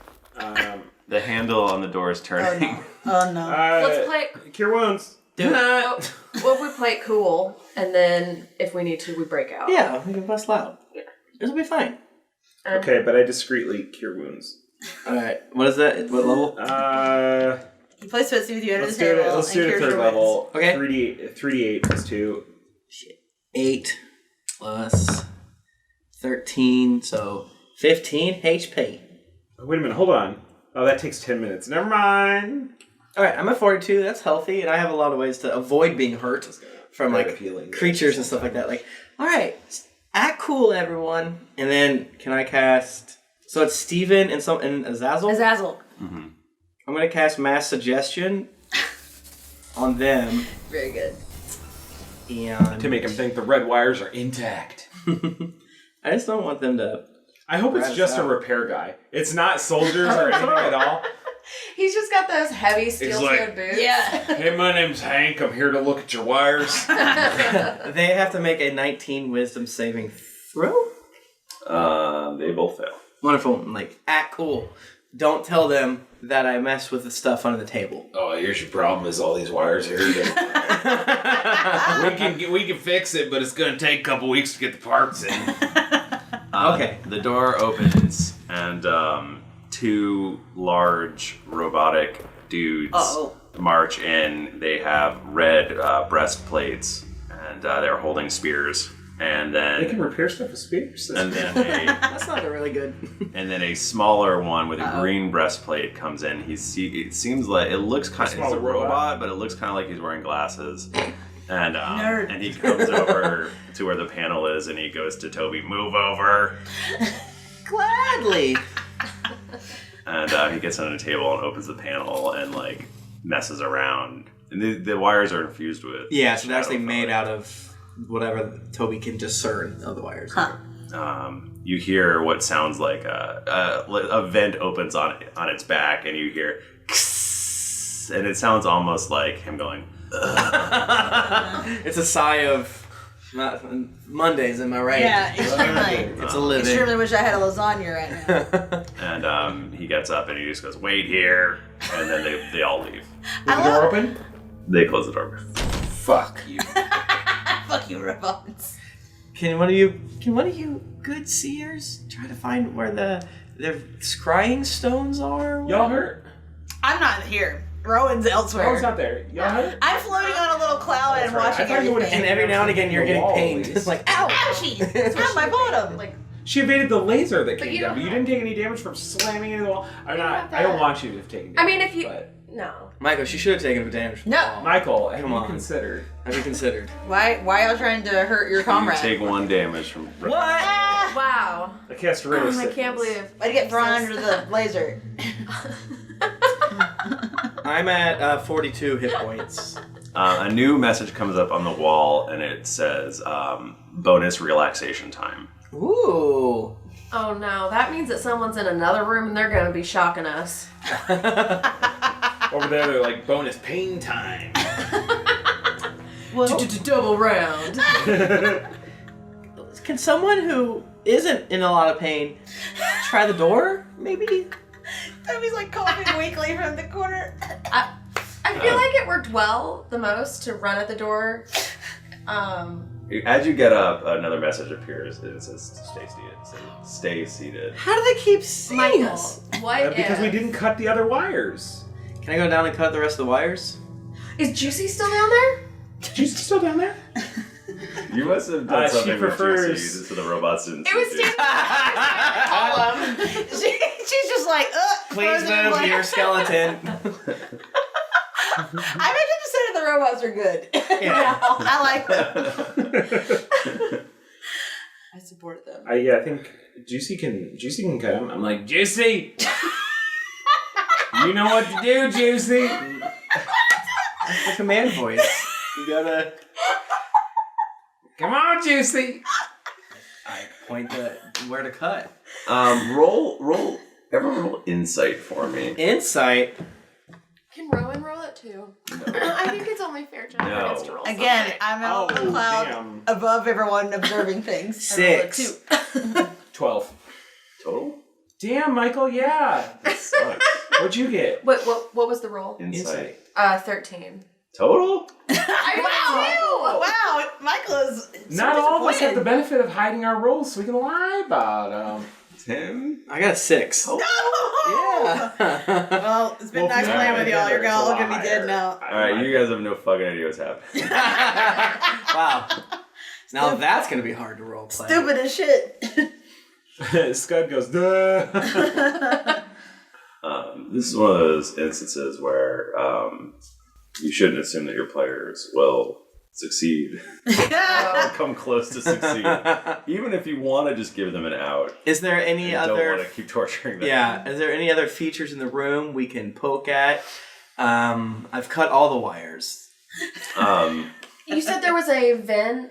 S1: The handle on the door is turning.
S5: Oh no.
S2: Let's play it.
S4: Cure wounds.
S3: Do
S2: Well, what if we play it cool, and then if we need to, we break out?
S3: Yeah, we can bust loud. This will be fine.
S4: Okay, but I discreetly cure wounds.
S3: Alright, what is that? What level?
S5: He plays footsie with you under
S4: Let's
S5: the
S4: do
S5: table.
S4: it. Let's do
S5: and
S4: it at
S5: cures
S4: third
S5: your
S4: level.
S3: Okay.
S4: 3d8 plus 2.
S3: 8 plus 13, so 15 HP.
S4: Wait a minute. Hold on. Oh, that takes 10 minutes. Never mind.
S3: Alright, I'm at 42, that's healthy, and I have a lot of ways to avoid being hurt from
S4: Right,
S3: like
S4: healing.
S3: creatures and stuff like that. Like, alright, act cool, everyone. And then can I cast? So it's Steven and Azazel?
S5: Azazel.
S3: I'm gonna cast Mass Suggestion on them.
S5: Very good.
S3: And
S4: To make them think the red wires are intact.
S3: I just don't want them to.
S4: I hope it's
S3: Rat
S4: just
S3: us
S4: a
S3: out.
S4: repair guy. It's not soldiers or anything at all.
S2: He's just got those heavy steel-toed boots.
S5: Yeah.
S4: Hey, my name's Hank. I'm here to look at your wires.
S3: They have to make a 19 Wisdom saving throw.
S1: They both fail.
S3: Wonderful. I'm like, act cool. Don't tell them that I mess with the stuff under the table.
S6: Oh, here's your problem: is all these wires here. we can fix it, but it's gonna take a couple weeks to get the parts in.
S3: Okay.
S1: The door opens and 2 large robotic dudes march in. They have red breastplates and they're holding spears. And
S4: They can
S1: then
S4: repair stuff with spears.
S1: and then
S3: That's not really good.
S1: a smaller one with a green breastplate comes in. It seems like it looks kind of he's a
S4: smaller robot.
S1: robot, but it looks kind of like he's wearing glasses. And
S5: Nerd.
S1: and he comes over to where the panel is, and he goes to Toby, "Move over."
S3: Gladly.
S1: And he gets under the table and opens the panel and like messes around. And the wires are infused with.
S3: Yeah, so they're actually
S1: shadow
S3: made
S1: color.
S3: out of whatever Toby can discern of the wires.
S1: You hear what sounds like a vent opens on its back, and you hear, "Kss," and it sounds almost like him going.
S3: It's a sigh of Mondays, am I right?
S5: Yeah, extremely.
S3: It's a living.
S5: Extremely wish I had a lasagna right now.
S1: And he gets up and he just goes, "Wait here," and then they all leave.
S4: Is the door open?
S1: They close the door.
S4: Fuck you.
S5: Fuck you, robots.
S3: Can one of you good seers try to find where their scrying stones are?
S4: Y'all hurt?
S5: I'm not here. Rowan's elsewhere.
S4: Oh, it's not there. Y'all hurt?
S5: I'm floating on a little cloud and
S4: That's right. I
S5: watching
S4: thought you would've
S5: everything.
S3: And every now and again you're getting
S4: Wall,
S3: pained.
S4: at least.
S3: It's like, ow!
S5: Ouchie! It's on my bottom.
S2: Like,
S4: She evaded the laser that came
S2: you
S4: down,
S2: don't
S4: but you
S2: have-
S4: didn't take any damage from slamming into the wall.
S2: don't have
S4: I don't
S2: that.
S4: want you to have taken damage.
S2: I mean, if you
S4: but-
S2: no,
S3: Michael, she should have taken damage from
S5: No.
S3: the wall.
S4: Michael, have
S3: Come
S4: you
S3: on.
S4: considered?
S3: Have you considered?
S5: Why y'all trying to hurt your
S1: You
S5: comrade?
S1: take 1 damage from.
S3: What?
S2: wow,
S4: I cast rid of
S2: I can't believe.
S5: Why'd you get thrown under the laser?
S3: I'm at 42 hit points.
S1: A new message comes up on the wall, and it says, "Bonus relaxation time."
S3: Ooh.
S2: Oh no, that means that someone's in another room and they're gonna be shocking us.
S4: Over there, they're like, bonus pain time.
S2: Double round.
S3: Can someone who isn't in a lot of pain try the door? Maybe?
S5: Toby's like coughing weakly from the corner.
S2: I feel like it worked well the most to run at the door.
S1: As you get up, another message appears. It says, "Stay seated." Stay seated.
S3: How do they keep seeing
S2: Michael,
S3: us?
S2: what
S4: Because
S2: if-
S4: we didn't cut the other wires.
S3: Can I go down and cut the rest of the wires?
S2: Is Juicy still down there?
S4: She's still down there?
S1: You must have done
S4: She
S1: something
S4: prefers-
S1: with Juicy so the robots didn't
S2: It was
S1: see you.
S2: standing
S5: She's just like,
S3: Please
S5: frozen in
S3: move
S5: place.
S3: your skeleton.
S5: I meant to sit in the robots are good.
S3: Yeah.
S5: I like them. I support them.
S4: I think Juicy can cut him. I'm like, Juicy! You know what to do, Juicy!
S3: That's the command voice. You gotta...
S4: Come on, Juicy!
S3: I point where to cut.
S1: Roll. Everyone roll insight for me.
S3: Insight.
S2: Can Rowan roll it too? I think it's only fair to
S1: No.
S2: to roll
S5: Again,
S2: something.
S5: I'm out on the cloud
S4: damn.
S5: above everyone observing things.
S3: 6.
S4: 12.
S1: Total?
S4: Damn, Michael, yeah.
S1: That sucks.
S4: What'd you get?
S2: What was the roll?
S1: Insight.
S2: 13.
S1: Total?
S5: Wow, Michael is so
S4: Not all of us have the
S5: disappointed.
S4: benefit of hiding our roles so we can lie about them.
S1: Tim?
S3: I got a 6.
S5: No!
S3: Yeah.
S5: Well, it's been
S4: Well,
S5: nice
S4: yeah,
S5: playing with y'all. You're
S4: it's a
S5: all
S4: lot
S5: gonna be dead
S4: higher.
S5: now.
S1: Alright, you guys have no fucking idea what's happening.
S3: Wow. Now that's gonna be hard to role play.
S5: Stupid as shit.
S4: Scud goes, duh.
S1: This is one of those instances where you shouldn't assume that your players will succeed or come close to succeed. Even if you want to just give them an out.
S3: Is there any
S1: You don't
S3: other?
S1: want to keep torturing them.
S3: Yeah. Is there any other features in the room we can poke at? I've cut all the wires.
S2: You said there was a vent.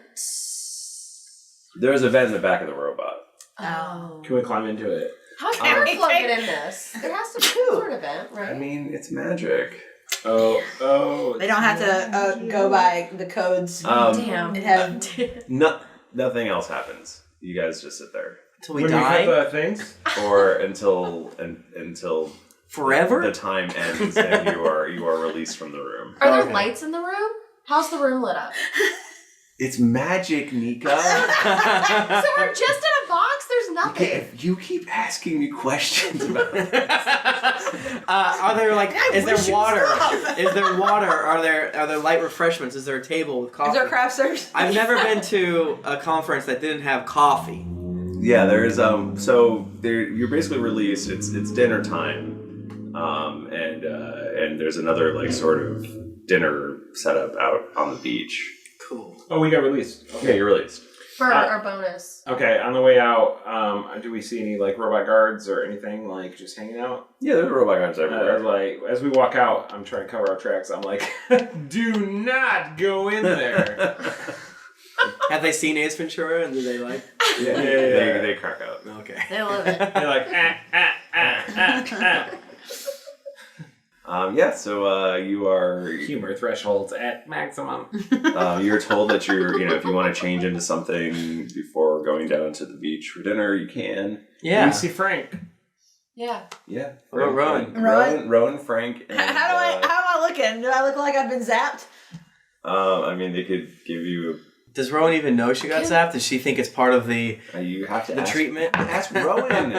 S1: There's a vent in the back of the robot.
S2: Oh.
S4: Can we climb into it?
S2: How's airflow get in this? There has to be some sort of vent, right?
S1: I mean, it's magic.
S4: Oh.
S5: They don't have to go by the codes.
S2: Damn.
S5: It have
S1: Nothing else happens. You guys just sit there.
S3: Until we
S4: When
S3: die?
S4: we cut the things?
S1: Or until
S3: Forever?
S1: the time ends and you are released from the room.
S2: Are there
S3: Okay.
S2: lights in the room? How's the room lit up?
S1: It's magic, Nika.
S2: So we're just in a box? There's nothing.
S1: If you keep asking me questions about it.
S3: Are there like? Is
S5: wish
S3: there
S5: you'd
S3: water?
S5: stop.
S3: Is there water? Are there light refreshments? Is there a table with coffee?
S5: Is there craft service?
S3: I've never been to a conference that didn't have coffee.
S1: Yeah, there's so you're basically released. It's dinner time, and there's another like sort of dinner setup out on the beach.
S3: Cool.
S4: Oh, we got released.
S1: Yeah, you're released.
S2: For our bonus.
S4: Okay, on the way out, do we see any like robot guards or anything like just hanging out?
S1: Yeah, there's robot guards everywhere.
S4: Like as we walk out, I'm trying to cover our tracks. I'm like, do not go in there.
S3: Have they seen Ace Ventura and do they like?
S1: Yeah,
S4: Yeah.
S1: They crack up.
S3: Okay.
S2: They love it.
S4: They're like,
S1: So you are
S4: humor thresholds at maximum.
S1: you're told that if you want to change into something before going down to the beach for dinner, you can.
S3: Yeah.
S4: We see Frank.
S2: Yeah.
S1: Yeah.
S3: Rowan.
S1: Rowan, Frank, and
S5: How am I looking? Do I look like I've been zapped?
S1: I mean, they could give you.
S3: Does Rowan even know she got zapped? Does she think it's part of the
S1: You have to
S3: the
S1: ask,
S3: treatment?
S1: Ask Rowan.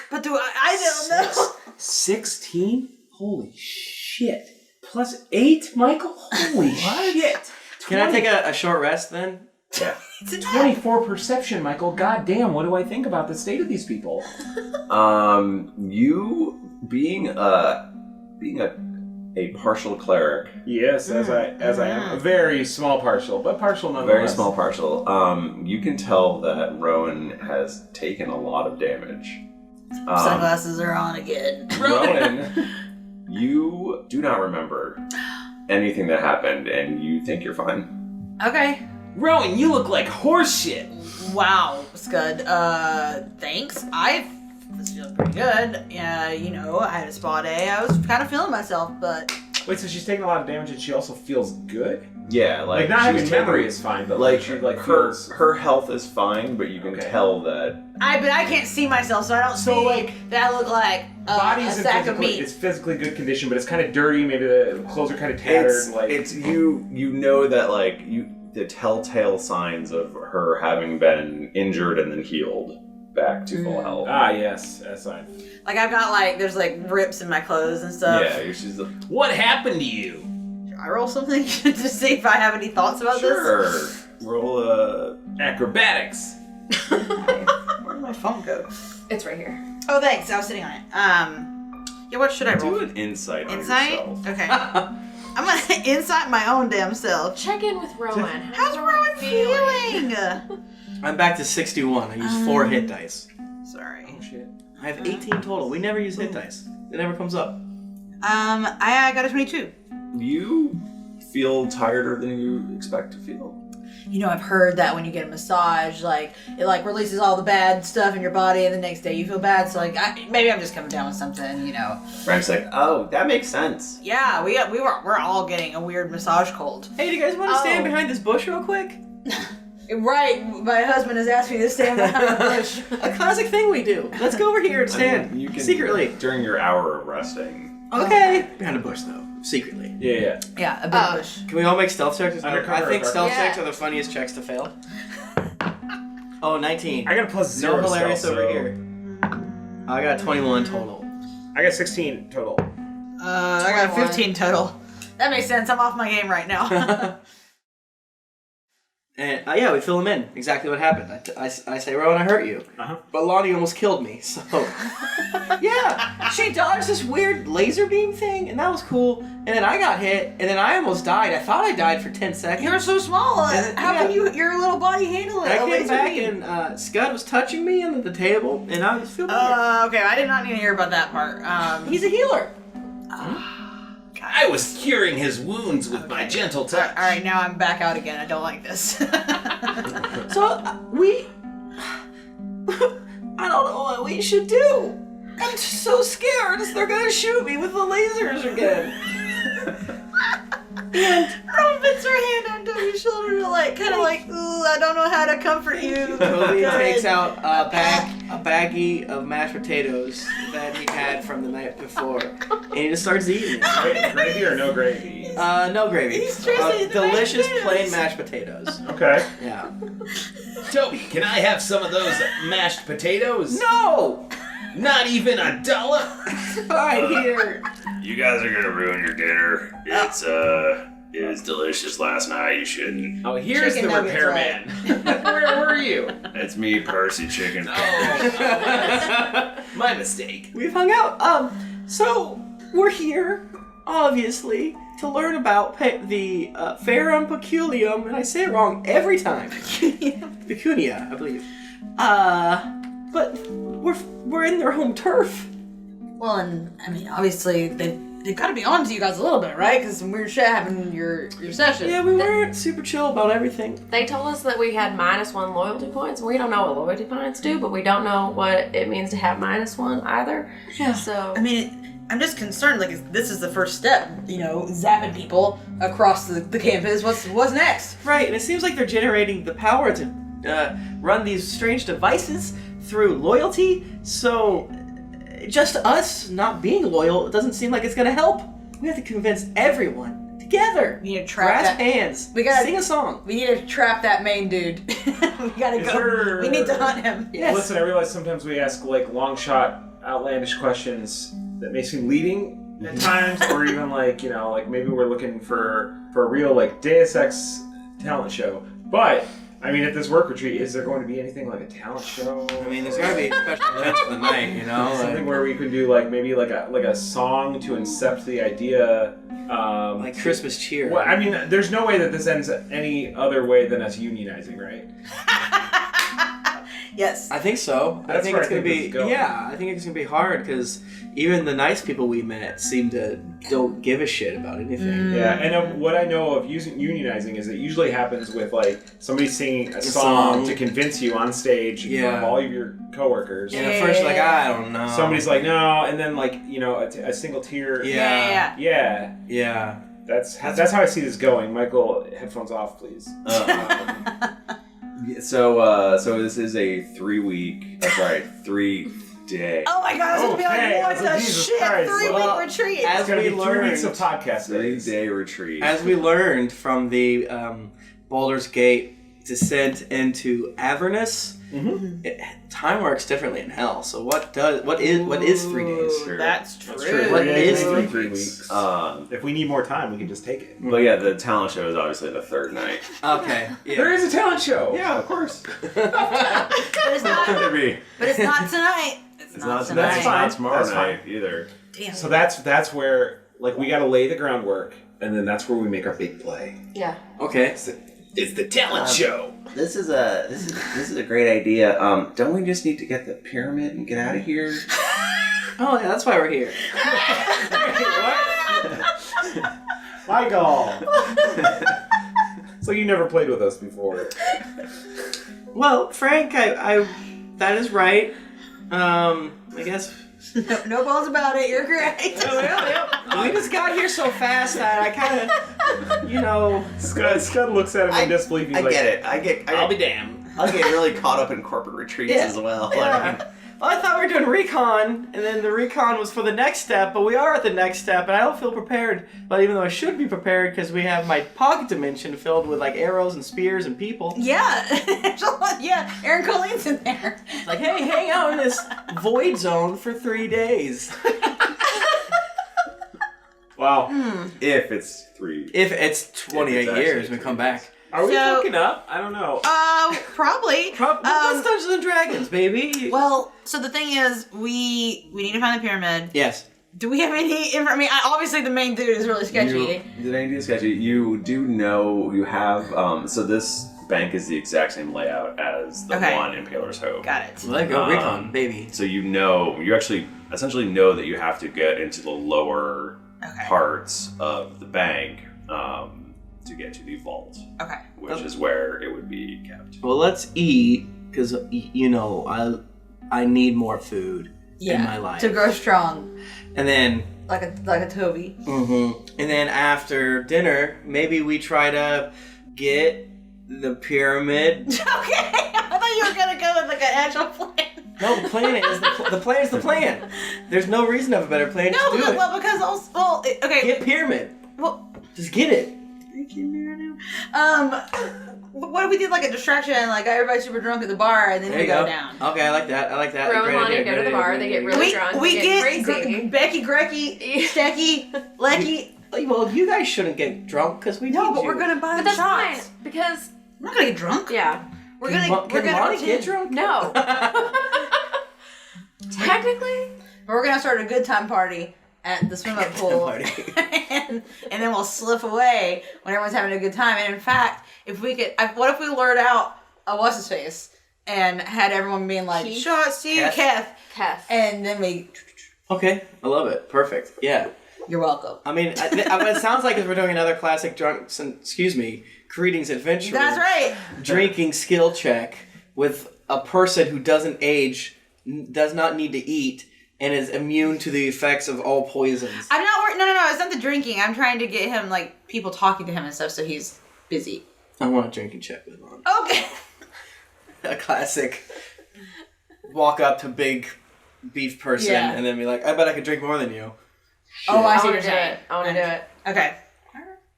S5: But do I don't know.
S4: 16? Holy shit. Plus 8, Michael? Holy shit.
S3: Can I take a short rest then?
S1: Yeah.
S4: It's a 24 perception, Michael. God damn, what do I think about the state of these people?
S1: You being a partial cleric.
S4: Yes, as I am. A very small partial, but partial nonetheless.
S1: Very small partial. You can tell that Rowan has taken a lot of damage.
S5: Sunglasses are on again.
S1: Rowan, you do not remember anything that happened, and you think you're fine.
S5: Okay.
S6: Rowan, you look like horse shit.
S5: Wow, Scud. Thanks. I was feeling pretty good. Yeah, I had a spa day. I was kind of feeling myself, but
S4: Wait, so she's taking a lot of damage and she also feels good?
S1: Yeah,
S4: Like not having
S1: she's
S4: memory
S1: taken-
S4: is fine, but
S1: like
S4: she
S1: her health is fine, but you can
S4: Okay.
S1: tell that
S5: I can't see myself, so I don't
S4: So,
S5: see
S4: like,
S5: that I look like a
S4: body's in
S5: sack of meat.
S4: it's physically good condition, but it's kind of dirty. Maybe the clothes are kind of tattered.
S1: it's you know that the telltale signs of her having been injured and then healed back to full health.
S4: Yes, that's fine.
S5: Like I've got there's rips in my clothes and stuff.
S1: Yeah, she's
S6: What happened to you?
S5: Should I roll something to see if I have any thoughts about
S1: sure. Roll
S6: Acrobatics.
S5: this? Where'd my phone go?
S2: It's right here.
S5: Oh, thanks. I was sitting on it. Yeah, what should I roll?
S1: do an insight on
S5: Insight?
S1: yourself.
S5: Okay. I'm gonna insight my own damn self.
S2: Check in with Rowan.
S5: How's Rowan feeling?
S3: I'm back to 61. I used 4 hit dice.
S5: Sorry.
S4: Oh shit.
S3: I have 18 total. We never use hit dice. It never comes up.
S5: I got a 22.
S1: You feel tireder than you expect to feel.
S5: You know, I've heard that when you get a massage, like, it, like, releases all the bad stuff in your body, and the next day you feel bad, so, like, maybe I'm just coming down with something, you know.
S1: Frank's like, oh, that makes sense.
S5: Yeah, we're all getting a weird massage cold.
S3: Hey, do you guys want to stand behind this bush real quick?
S5: Right, my husband has asked me to stand behind the bush.
S3: A classic thing we do. Let's go over here and stand.
S1: I mean, you can,
S3: secretly.
S1: During your hour of resting.
S3: Okay. Behind a bush, though. Secretly.
S4: Yeah.
S5: Yeah, a big bush.
S3: Can we all make stealth checks?
S4: Undercover
S3: I think
S4: or
S3: stealth
S2: dark?
S3: checks are the funniest checks to fail. Oh, 19.
S4: I got a plus 0.
S3: No hilarious
S4: stealth,
S3: over
S4: so-
S3: here. I got 21 total.
S4: I got 16 total.
S5: I got 15 total. That makes sense. I'm off my game right now.
S3: And yeah, we fill him in. Exactly what happened. I say, Rowan, I hurt you.
S4: Uh-huh.
S3: But Lonnie almost killed me, so... yeah, she dodged this weird laser beam thing, and that was cool. And then I got hit, and then I almost died. I thought I died for 10 seconds.
S5: You're so small.
S3: And
S5: How can your little body handle it?
S3: I
S5: A
S3: came
S5: laser
S3: back,
S5: beam?
S3: and Scud was touching me under the table, and I was feeling better.
S5: Okay, I did not need to hear about that part.
S3: He's a healer.
S6: I was curing his wounds with my gentle touch.
S5: All right, now I'm back out again. I don't like this.
S3: So, we... I don't know what we should do. I'm so scared they're gonna shoot me with the lasers again. And
S5: Rowan puts her hand on Toby's shoulder, like, kind of like, ooh, I don't know how to comfort you.
S3: Toby takes out a baggie of mashed potatoes that he had from the night before, and he just starts eating it.
S4: Gravy or no gravy?
S3: No gravy.
S5: He's stressing the
S3: Delicious
S5: mashed potatoes.
S3: plain mashed potatoes.
S4: Okay.
S3: Yeah.
S6: Toby, can I have some of those mashed potatoes?
S3: No!
S6: Not even a dollar?
S3: Right here.
S1: You guys are gonna ruin your dinner. It was delicious last night. You shouldn't.
S6: Oh, here's
S5: Chicken
S6: the
S5: nuggets,
S6: repairman. Where were you?
S1: It's me, Percy Chicken.
S6: My mistake.
S3: We've hung out. So we're here, obviously, to learn about the Ferrum Peculium, and I say it wrong every time. Pecunia, I believe. But we're in their home turf.
S5: Well, and I mean, obviously they've got to be on to you guys a little bit, right? Because some weird shit happened in your session.
S3: Yeah, we weren't super chill about everything.
S2: They told us that we had -1 loyalty points. We don't know what loyalty points do, but we don't know what it means to have -1 either.
S5: Yeah.
S2: So
S5: I mean, I'm just concerned. Like, this is the first step. You know, zapping people across the campus. What's next?
S3: Right, and it seems like they're generating the power to run these strange devices through loyalty. So, just us not being loyal, it doesn't seem like it's gonna help. We have to convince everyone together.
S5: We need to trap
S3: Grasp
S5: that.
S3: hands.
S5: We gotta
S3: sing a song.
S5: We need to trap that main dude. We gotta
S4: Is
S5: go.
S4: there-
S5: We need to hunt him.
S3: Yes.
S4: Listen, I realize sometimes we ask like long shot, outlandish questions that may seem leading at times, or even like, you know, like maybe we're looking for a real like Deus Ex talent show. But I mean, at this work retreat, is there going to be anything like a talent show?
S3: I mean, there's gotta be special events for the night, you know?
S4: Something where we could do like maybe like a song to incept the idea.
S3: Like Christmas cheer.
S4: Well, I mean, there's no way that this ends any other way than us unionizing, right?
S5: Yes.
S3: I think so.
S4: That's
S3: I think
S4: where
S3: it's
S4: I
S3: gonna
S4: think this
S3: be.
S4: is going.
S3: Yeah, I think it's gonna be hard because even the nice people we met seem to don't give a shit about anything.
S4: Yeah, and what I know of unionizing is it usually happens with like somebody singing a
S3: song.
S4: song to convince you on stage in front of
S3: Yeah.
S4: all of your coworkers.
S3: And at first, you're like, I don't know.
S4: Somebody's like, no, and then like, you know, a single tear.
S3: Yeah.
S5: Yeah.
S3: Yeah.
S4: That's how I see this going. Michael, headphones off, please.
S1: So this is a 3-day.
S5: Oh my god, I was gonna be
S4: Okay,
S5: like, what the
S4: Jesus
S5: shit?
S4: Christ.
S5: 3-week
S3: Well,
S5: retreat.
S3: as
S4: It's gonna
S3: we
S4: be 3
S3: learned,
S4: weeks of podcast days.
S1: 3-day retreat.
S3: as we learned from the Baldur's Gate descent into Avernus, time works differently in hell. So what is 3 days?
S5: Ooh, that's true.
S4: true.
S3: What
S4: 3 days,
S3: is
S4: 3
S3: 3
S4: weeks.
S1: Um,
S4: If we need more time, we can just take it.
S1: but yeah, the talent show is obviously the third night.
S3: Okay. Yeah.
S4: There is a talent show.
S1: Yeah, of course.
S5: But it's not.
S1: Could be.
S5: But it's not tonight. It's not tonight.
S1: It's
S4: fine.
S1: not tomorrow
S4: That's
S1: night
S4: fine.
S1: either.
S5: Damn.
S4: So that's where like we got to lay the groundwork, and then that's where we make our big play.
S2: Yeah.
S3: Okay.
S4: It's the talent show.
S7: This is a great idea. Don't we just need to get the pyramid and get out of here?
S3: Oh yeah, that's why we're here.
S4: What? Michael! So you never played with us before.
S3: Well, Frank, I that is right. I guess
S5: No balls about it. You're great.
S3: we just got here so fast that I kind of,
S4: Scud looks at him in disbelief. He's
S7: I
S4: like,
S7: get it.
S4: I'll be damned.
S7: I'll get really caught up in corporate retreats
S3: Yeah.
S7: as well.
S3: Yeah. Well, I thought we were doing recon, and then the recon was for the next step, but we are at the next step, and I don't feel prepared. But even though I should be prepared, because we have my pocket dimension filled with like arrows and spears and people.
S5: Yeah. Yeah. Aaron Colleen's in there.
S3: It's like, hey, hang out in this void zone for 3 days.
S4: Wow. If it's 3.
S3: If it's 28
S1: actually
S3: years, we
S1: 3
S3: come
S1: days.
S3: back.
S4: Are we
S5: So-
S4: fucking up? I don't know.
S5: Probably.
S3: That's Dungeons and Dragons, baby.
S5: Well, so the thing is, we need to find the pyramid.
S3: Yes.
S5: Do we have any I mean, obviously the main dude is really sketchy.
S1: Did I do sketchy? You do know you have. So this bank is the exact same layout as the
S5: Okay.
S1: one in Paler's Hope.
S5: Got it.
S3: Let go recon, baby.
S1: So you actually essentially know that you have to get into the lower parts of the bank to get to the vault,
S5: Okay.
S1: which is where it would be kept.
S3: Well, let's eat, because, I need more food in my life.
S5: To grow strong.
S3: And then...
S5: Like a Toby.
S3: And then after dinner, maybe we try to get the pyramid.
S5: Okay. I thought you were gonna go with like an actual plan.
S3: No, the plan is the plan is the plan. There's no reason to have a better plan.
S5: No,
S3: Just do
S5: because,
S3: it.
S5: well, because also, okay.
S3: Get pyramid.
S5: Well,
S3: Just get it.
S5: what if we did like a distraction, like everybody's super drunk at the bar, and then
S3: There
S5: we
S3: you
S5: go
S3: go.
S5: down.
S3: Okay, I like that.
S2: Ro and Lonnie go to the bar, they get really drunk, they get crazy.
S5: Becky, Grecky, Stecky, Lecky.
S3: Well, you guys shouldn't get drunk because we
S5: No,
S3: need
S5: but
S3: you.
S5: we're gonna buy
S2: But
S5: the
S2: that's
S5: shots.
S2: fine, because,
S5: I'm not gonna get drunk.
S2: yeah.
S5: We're
S3: Can
S5: gonna
S3: Lonnie
S5: pretend.
S3: get drunk?
S2: No. Technically,
S5: But we're gonna start a good time party at the swimming pool,
S3: party.
S5: and then we'll slip away when everyone's having a good time. And in fact, if we could, what if we lured out a what's his face and had everyone being like,
S2: Keith?
S5: "Shots to you,
S3: Keth.
S5: Keth,"
S2: Keth.
S5: and then we,
S3: Okay, I love it. Perfect. Yeah.
S5: you're welcome.
S3: I mean, it sounds like if we're doing another classic Greetings Adventure.
S5: That's right.
S3: Drinking skill check with a person who doesn't age, does not need to eat, and is immune to the effects of all poisons.
S5: I'm not worried. No. It's not the drinking. I'm trying to get him like people talking to him and stuff, so he's busy.
S3: I want a drinking check with Lon.
S5: Okay.
S3: A classic walk up to big beef person
S5: Yeah.
S3: and then be like, I bet I could drink more than you.
S5: Oh, I
S2: I
S5: see
S2: want
S5: what
S2: to
S5: you're
S2: do
S5: saying.
S2: it. I want to do it.
S5: Okay.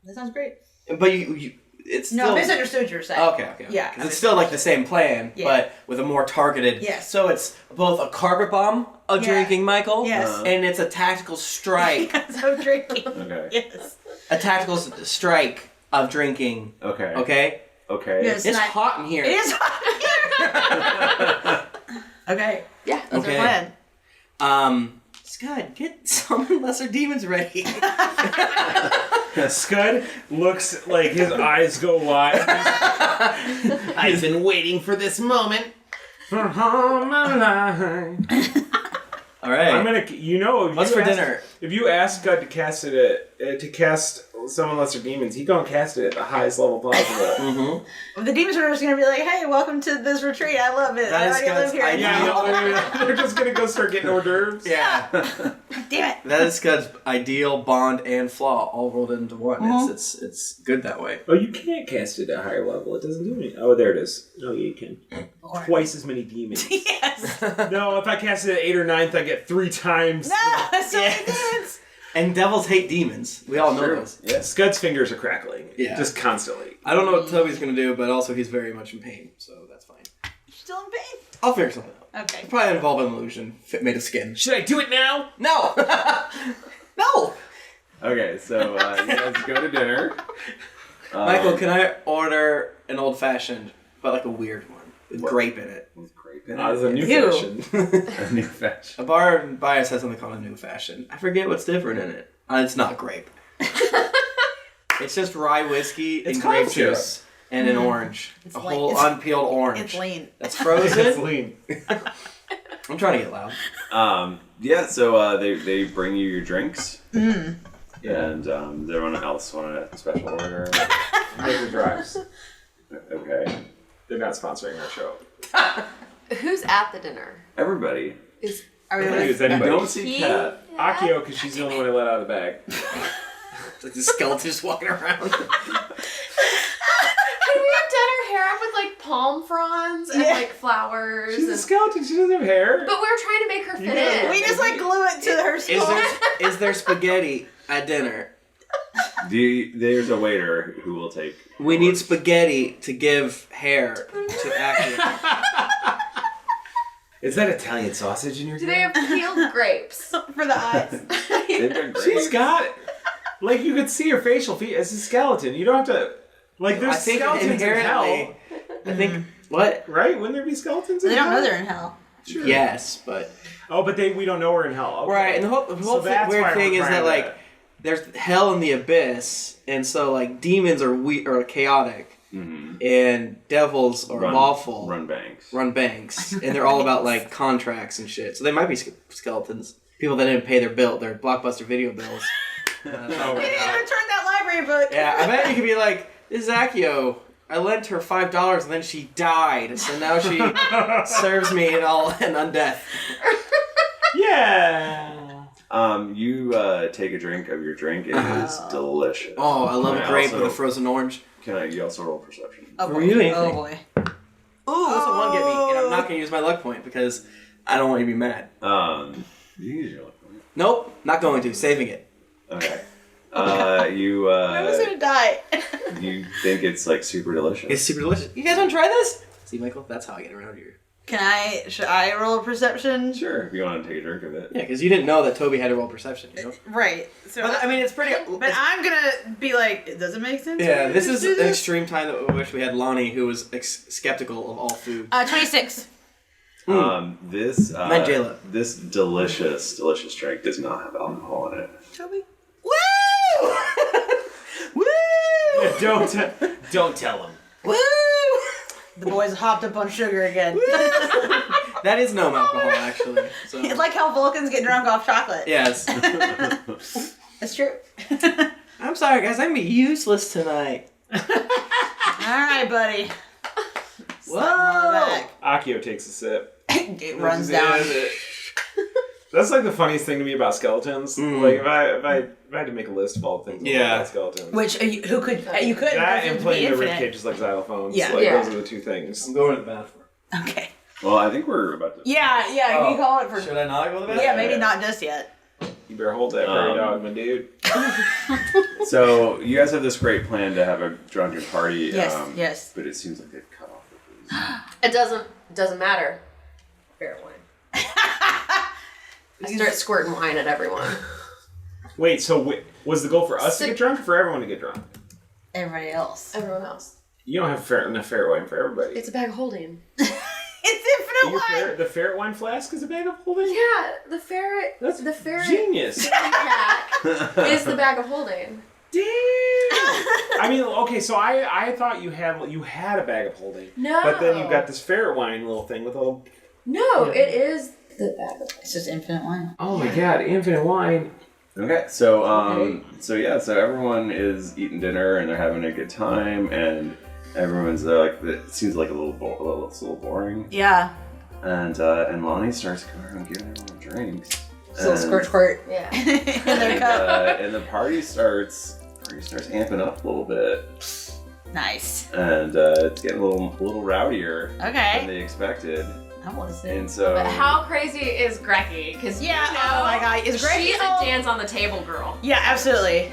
S5: That sounds great.
S3: But you it's
S5: No,
S3: still...
S5: I misunderstood what you were saying.
S3: Okay.
S5: Yeah.
S3: 'Cause it's still like the same plan,
S5: Yeah.
S3: but with a more targeted...
S5: Yes.
S3: So it's both a carpet bomb of
S5: Yeah.
S3: drinking, Michael,
S5: Yes.
S3: and it's a tactical strike.
S5: Yes, I'm drinking.
S1: Okay.
S5: Yes.
S3: A tactical strike of drinking.
S1: Okay.
S3: Okay?
S1: Okay.
S5: Yes.
S3: It's
S5: not-
S3: hot in here.
S5: It is hot here. Okay.
S2: Yeah.
S5: That's
S3: Okay.
S5: our plan.
S3: Scud, get summon lesser demons ready.
S4: Scud looks like his eyes go wide.
S7: I've been waiting for this moment.
S4: For all my life.
S3: All right.
S4: I'm gonna, if
S3: What's
S4: you
S3: for
S4: ask-
S3: dinner?
S4: If you ask Scud to cast it, to cast Summon Lesser Demons, he gonna cast it at the highest level possible.
S5: Well, the demons are just gonna be like, "Hey, welcome to this retreat. I love it.
S3: That
S5: I
S3: is
S5: already live
S3: Scott's
S5: here."
S3: idea.
S4: Yeah, they're just gonna go start getting hors d'oeuvres.
S3: Yeah.
S5: Damn it.
S3: That is Scud's ideal bond and flaw all rolled into one. It's good that way.
S4: Oh, you can't cast it at a higher level. It doesn't do anything. Oh, there it is. Oh, yeah, you can. Twice as many demons.
S5: Yes.
S4: No, if I cast it at 8th or 9th, I get 3 times.
S5: No, that's so many
S3: Yes.
S5: demons.
S3: And devils hate demons. We all know this.
S4: Yeah, Scud's fingers are crackling.
S3: Yeah.
S4: Just constantly.
S3: I don't know what Toby's gonna do, but also he's very much in pain, so that's fine.
S5: You're still in pain.
S3: I'll figure something out.
S5: Okay.
S3: Probably involve an illusion made of skin.
S4: Should I do it now?
S3: No! No!
S1: Okay, so you guys go to dinner.
S3: Michael, can I order an old fashioned, but like a weird one with grape in it?
S1: With grape in
S4: It's a new
S5: Ew.
S4: fashion.
S1: A new fashion.
S3: A bar in Bias has something called a new fashion. I forget what's different in it. It's not grape. It's just rye whiskey
S4: It's
S3: and grape
S4: cough syrup.
S3: juice and an orange.
S5: It's
S3: a
S5: lean.
S3: whole
S5: It's-
S3: unpeeled orange.
S5: It's lean.
S3: That's
S4: It's
S3: frozen.
S4: lean.
S3: I'm trying to get loud.
S1: Yeah, so they bring you your drinks. And does everyone else want a special order?
S4: Paper drives.
S1: Okay.
S4: They're not sponsoring our show.
S2: Who's at the dinner?
S1: Everybody.
S5: Are we
S4: Nobody
S5: with?
S4: is anybody.
S1: Don't see Kat.
S4: Akio, because she's the only one who let out of the bag.
S3: It's like the skeleton just walking around.
S2: Can we have done her hair up with like palm fronds and like flowers?
S4: She's a
S2: and...
S4: skeleton. She doesn't have hair.
S2: But we were trying to make her fit
S4: Yeah.
S2: in.
S5: We just like glue it to her skull.
S3: Is there spaghetti at dinner?
S1: There's a waiter who will take.
S3: We need spaghetti to give hair to Acura.
S4: Is that Italian sausage in your
S2: Do they have peeled grapes?
S5: For the eyes.
S1: They've been great.
S4: She's got it. Like, you could see her facial feet as a skeleton. You don't have to... Like, there's
S3: I think
S4: skeletons in hell.
S3: inherently. I think what?
S4: Right? Wouldn't there be skeletons in
S5: They
S4: hell?
S5: don't know they're in hell.
S4: Sure.
S3: Yes, but
S4: Oh, but we don't know we're in hell. Okay.
S3: right. And the whole
S4: that's
S3: weird
S4: why
S3: thing
S4: we're
S3: is
S4: trying
S3: that like there's hell in the abyss, and so like demons are chaotic, and devils are lawful.
S1: Run banks.
S3: Run banks, and they're all about like contracts and shit. So they might be skeletons. People that didn't pay their Blockbuster video bills.
S5: We didn't return that library book.
S3: Yeah, I bet you could be like, this is Akio. I lent her $5 and then she died, so now she serves me in undeath.
S4: Yeah.
S1: You take a drink of your drink. It is delicious.
S3: Oh, I love
S1: Can
S3: a grape
S1: also-
S3: with a frozen orange.
S1: You also roll perception?
S5: Oh boy.
S3: Really?
S5: Oh boy.
S3: Ooh, that's a one get me, and I'm not gonna use my luck point because I don't want you to be mad.
S1: You use your luck point.
S3: Nope, not going to. Saving it.
S1: Okay.
S5: I was gonna die.
S1: You think it's like super delicious?
S3: It's super delicious. You guys want to try this? See, Michael, that's how I get around here.
S5: Should I roll a perception?
S1: Sure, if you want to take a drink of it.
S3: Yeah, because you didn't know that Toby had to roll perception, you know?
S5: Right. So
S3: But, I mean, it's pretty...
S5: But I'm gonna be like, does it make sense?
S3: yeah,
S5: to
S3: this
S5: just
S3: is
S5: do
S3: an
S5: this?
S3: extreme time that we wish we had Lonnie, who was skeptical of all food.
S5: 26.
S3: Meant J-Lo.
S1: This delicious drink does not have alcohol in it.
S5: Toby. Woo! Woo!
S4: Yeah, don't tell him.
S5: Woo! The boys hopped up on sugar again.
S3: That is no alcohol, actually. So.
S5: It's like how Vulcans get drunk off chocolate.
S3: Yes.
S5: That's true.
S3: I'm sorry, guys. I'm useless tonight.
S5: All right, buddy.
S3: Whoa!
S4: Akio takes a sip.
S5: It runs down.
S4: That's like the funniest thing to me about skeletons. Like if I had to make a list of all the things about skeletons.
S5: Which who could you could
S4: That and playing the
S5: infinite.
S4: ribcages like xylophones.
S5: Yeah.
S4: Like,
S2: Yeah.
S4: those are the two things.
S3: I'm going to the bathroom.
S5: Okay.
S1: Well, I think we're about to.
S5: Yeah, you can call it for.
S3: Should I not go to the bathroom?
S5: Yeah, maybe not just yet.
S4: You better hold that prairie dog, my dude.
S1: So you guys have this great plan to have a drunken party.
S5: Yes, yes.
S1: But it seems like they've cut off the booze.
S2: It doesn't matter. Fair wine. I start squirting wine at everyone.
S4: Wait, so was the goal for us to get drunk or for everyone to get drunk?
S5: Everybody else.
S2: Everyone else.
S4: You don't have enough ferret wine for everybody.
S2: It's a bag of holding.
S5: It's infinite wine.
S4: The ferret wine flask is a bag of holding?
S2: Yeah, the ferret.
S4: That's
S2: the ferret
S4: genius.
S2: pack is the bag of holding.
S4: Damn. I mean, okay, so I thought you had a bag of holding.
S2: No.
S4: But then you've got this ferret wine little thing with all.
S2: No, it is the bag of
S5: It's just infinite wine.
S4: Oh my god, infinite wine.
S1: Okay, so so everyone is eating dinner and they're having a good time, and everyone's like, it seems like it's a little boring.
S5: Yeah.
S1: And Lonnie starts going around giving everyone drinks.
S5: So squirt.
S2: Yeah.
S5: In their cup.
S1: And the party starts amping up a little bit,
S5: Nice.
S1: and it's getting a little rowdier than
S5: Okay.
S1: they expected.
S5: I'm listening.
S1: And so
S2: But how crazy is Grecki? Because
S5: Yeah,
S2: you know,
S5: oh my god. Is Greggy
S2: she's a dance on the table girl.
S5: Yeah, absolutely.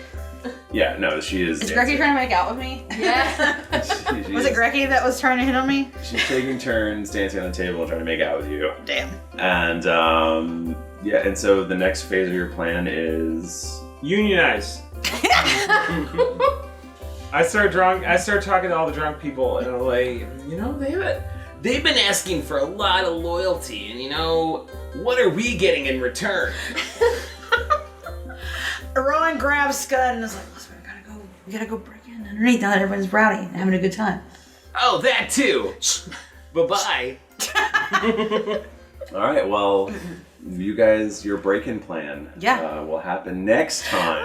S1: yeah, no, she is.
S5: Is
S1: dancing.
S5: Greggy trying to make out with me?
S2: Yeah.
S1: She
S5: Was it
S1: is-
S5: Greggy that was trying to hit on me?
S1: She's taking turns dancing on the table and trying to make out with you.
S5: Damn.
S1: And and so the next phase of your plan is
S4: Unionize. I start talking to all the drunk people, and I'm like, you know, they've been asking for a lot of loyalty, and you know, what are we getting in return?
S5: Rowan grabs Scud and is like, listen, we gotta go We gotta go break in underneath now that everyone's rowdy and having a good time.
S6: Oh, that too. Bye-bye.
S1: All right, well, you guys, your break-in plan will happen next time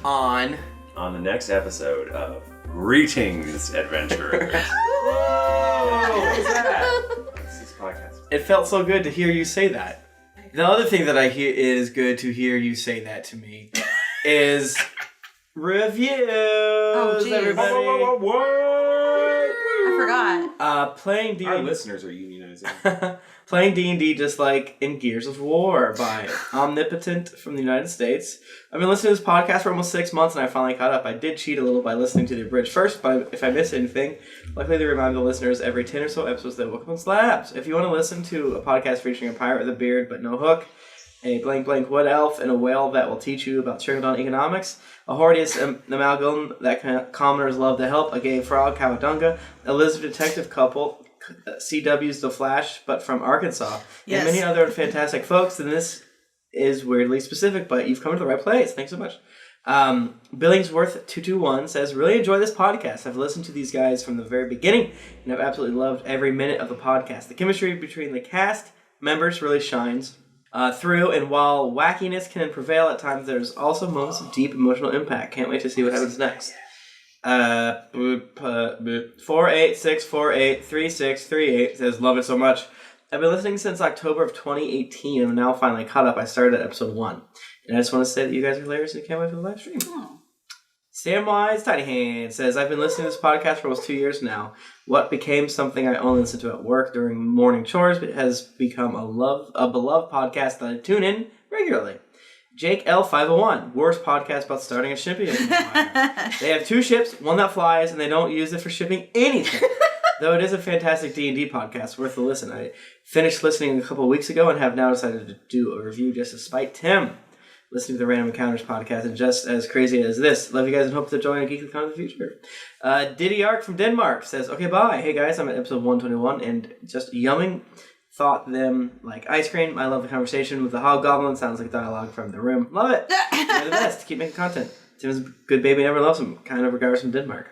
S3: On
S1: the next episode of Greetings, Adventurers.
S4: What is that?
S1: This is podcast.
S3: It felt so good to hear you say that. The other thing that I hear is good to hear you say that to me is reviews.
S5: geez.
S3: Everybody.
S5: I forgot.
S3: Playing
S4: Our
S3: D&D.
S4: listeners are unionizing.
S3: Playing D&D just like in Gears of War by Omnipotent from the United States. I've been listening to this podcast for almost 6 months and I finally caught up. I did cheat a little by listening to the abridged first, but if I miss anything, luckily they remind the listeners every 10 or so episodes that Welcome on Slabs. If you want to listen to a podcast featuring a pirate with a beard but no hook, a blank blank wood elf, and a whale that will teach you about trickle-down economics, a hordious amalgam that commoners love to help, a gay frog, Cowabunga, a lizard detective couple, CW's The Flash, but from Arkansas, and many other fantastic folks, and this is weirdly specific, but you've come to the right place. Thanks so much. Billingsworth221 says, really enjoy this podcast. I've listened to these guys from the very beginning, and I've absolutely loved every minute of the podcast. The chemistry between the cast members really shines through, and while wackiness can prevail at times, there's also moments of deep emotional impact. Can't wait to see what happens next. 486483638 says, love it so much. I've been listening since October of 2018 and I'm now finally caught up. I started at episode 1. And I just want to say that you guys are hilarious and can't wait for the live stream.
S5: Oh.
S3: Samwise Tiny Hand says, I've been listening to this podcast for almost 2 years now. What became something I only listen to at work during morning chores has become a beloved podcast that I tune in regularly. Jake L501, worst podcast about starting a shipping empire. They have 2 ships, one that flies, and they don't use it for shipping anything. Though it is a fantastic D&D podcast, worth a listen. I finished listening a couple of weeks ago and have now decided to do a review just to spite Tim. Listening to the Random Encounters podcast and just as crazy as this. Love you guys and hope to join a GeeklyCon in the future. Diddy Ark from Denmark says, okay, bye. Hey guys, I'm at episode 121 and just yumming. Thought them like ice cream. I love the conversation with the hobgoblin. Sounds like dialogue from The Room. Love it. You're the best. Keep making content. Tim's a good baby, never loves him. Kind of regards from Denmark.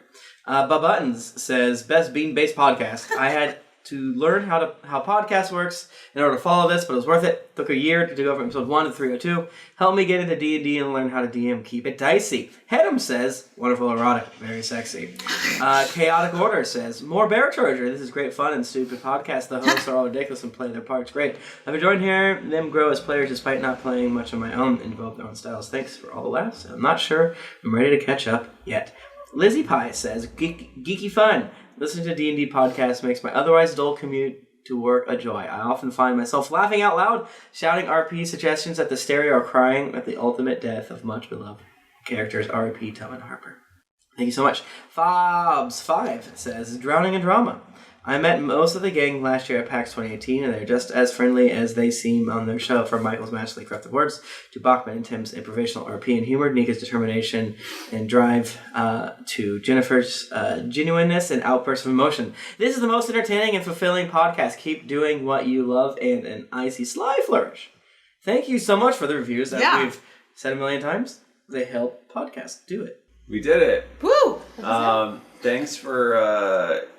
S3: Buttons says, best bean-based podcast. I had to learn how podcast works in order to follow this, but it was worth it. Took a year to go from episode 1 to 302. Helped me get into D&D and learn how to DM. Keep it dicey. Hedum says, wonderful erotic, very sexy. Chaotic Order says, more Bear Charger. This is great fun and stupid podcast. The hosts are all ridiculous and play their parts great. I've enjoyed hearing them grow as players despite not playing much on my own and develop their own styles. Thanks for all the laughs. I'm not sure I'm ready to catch up yet. Lizzie Pie says, geeky fun. Listening to D&D podcasts makes my otherwise dull commute to work a joy. I often find myself laughing out loud, shouting RP suggestions at the stereo, or crying at the ultimate death of much beloved characters, R.I.P. Tom and Harper. Thank you so much. Fobs5 says, drowning in drama. I met most of the gang last year at PAX 2018, and they're just as friendly as they seem on their show. From Michael's magically crafted words to Bachman and Tim's improvisational RP and humor, Nika's determination and drive, to Jennifer's genuineness and outbursts of emotion. This is the most entertaining and fulfilling podcast. Keep doing what you love, and an icy sly flourish. Thank you so much for the reviews that we've said a million times. They help podcasts do it.
S1: We did it.
S5: Woo!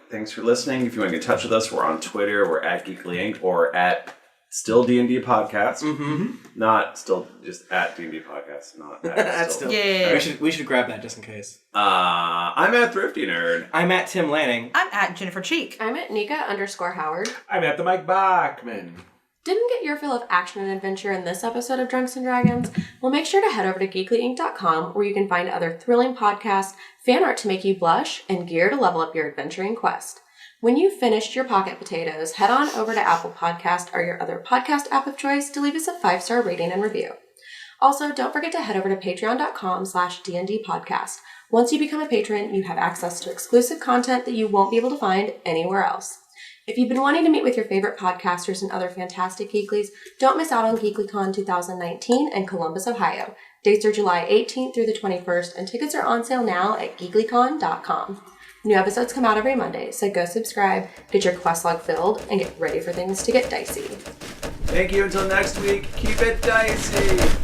S1: Thanks for listening. If you want to get in touch with us, we're on Twitter. We're at GeeklyInc or at Still D&D Podcast. Mm-hmm. Not still, just at D&D Podcast. Not at still.
S5: Yeah.
S3: We should grab that just in case.
S1: I'm at Thrifty Nerd.
S3: I'm at Tim Lanning.
S5: I'm at Jennifer Cheek.
S2: I'm at Nika_Howard.
S4: I'm at the Mike Bachman.
S2: Didn't get your fill of action and adventure in this episode of Drunks and Dragons? Well, make sure to head over to GeeklyInc.com where you can find other thrilling podcasts, fan art to make you blush, and gear to level up your adventuring quest. When you've finished your pocket potatoes, head on over to Apple Podcast or your other podcast app of choice to leave us a 5-star rating and review. Also, don't forget to head over to patreon.com/DND podcast. Once you become a patron, you have access to exclusive content that you won't be able to find anywhere else. If you've been wanting to meet with your favorite podcasters and other fantastic geeklies, don't miss out on GeeklyCon 2019 in Columbus, Ohio. Dates are July 18th through the 21st, and tickets are on sale now at geeklycon.com. New episodes come out every Monday, so go subscribe, get your quest log filled, and get ready for things to get dicey.
S1: Thank you. Until next week, keep it dicey.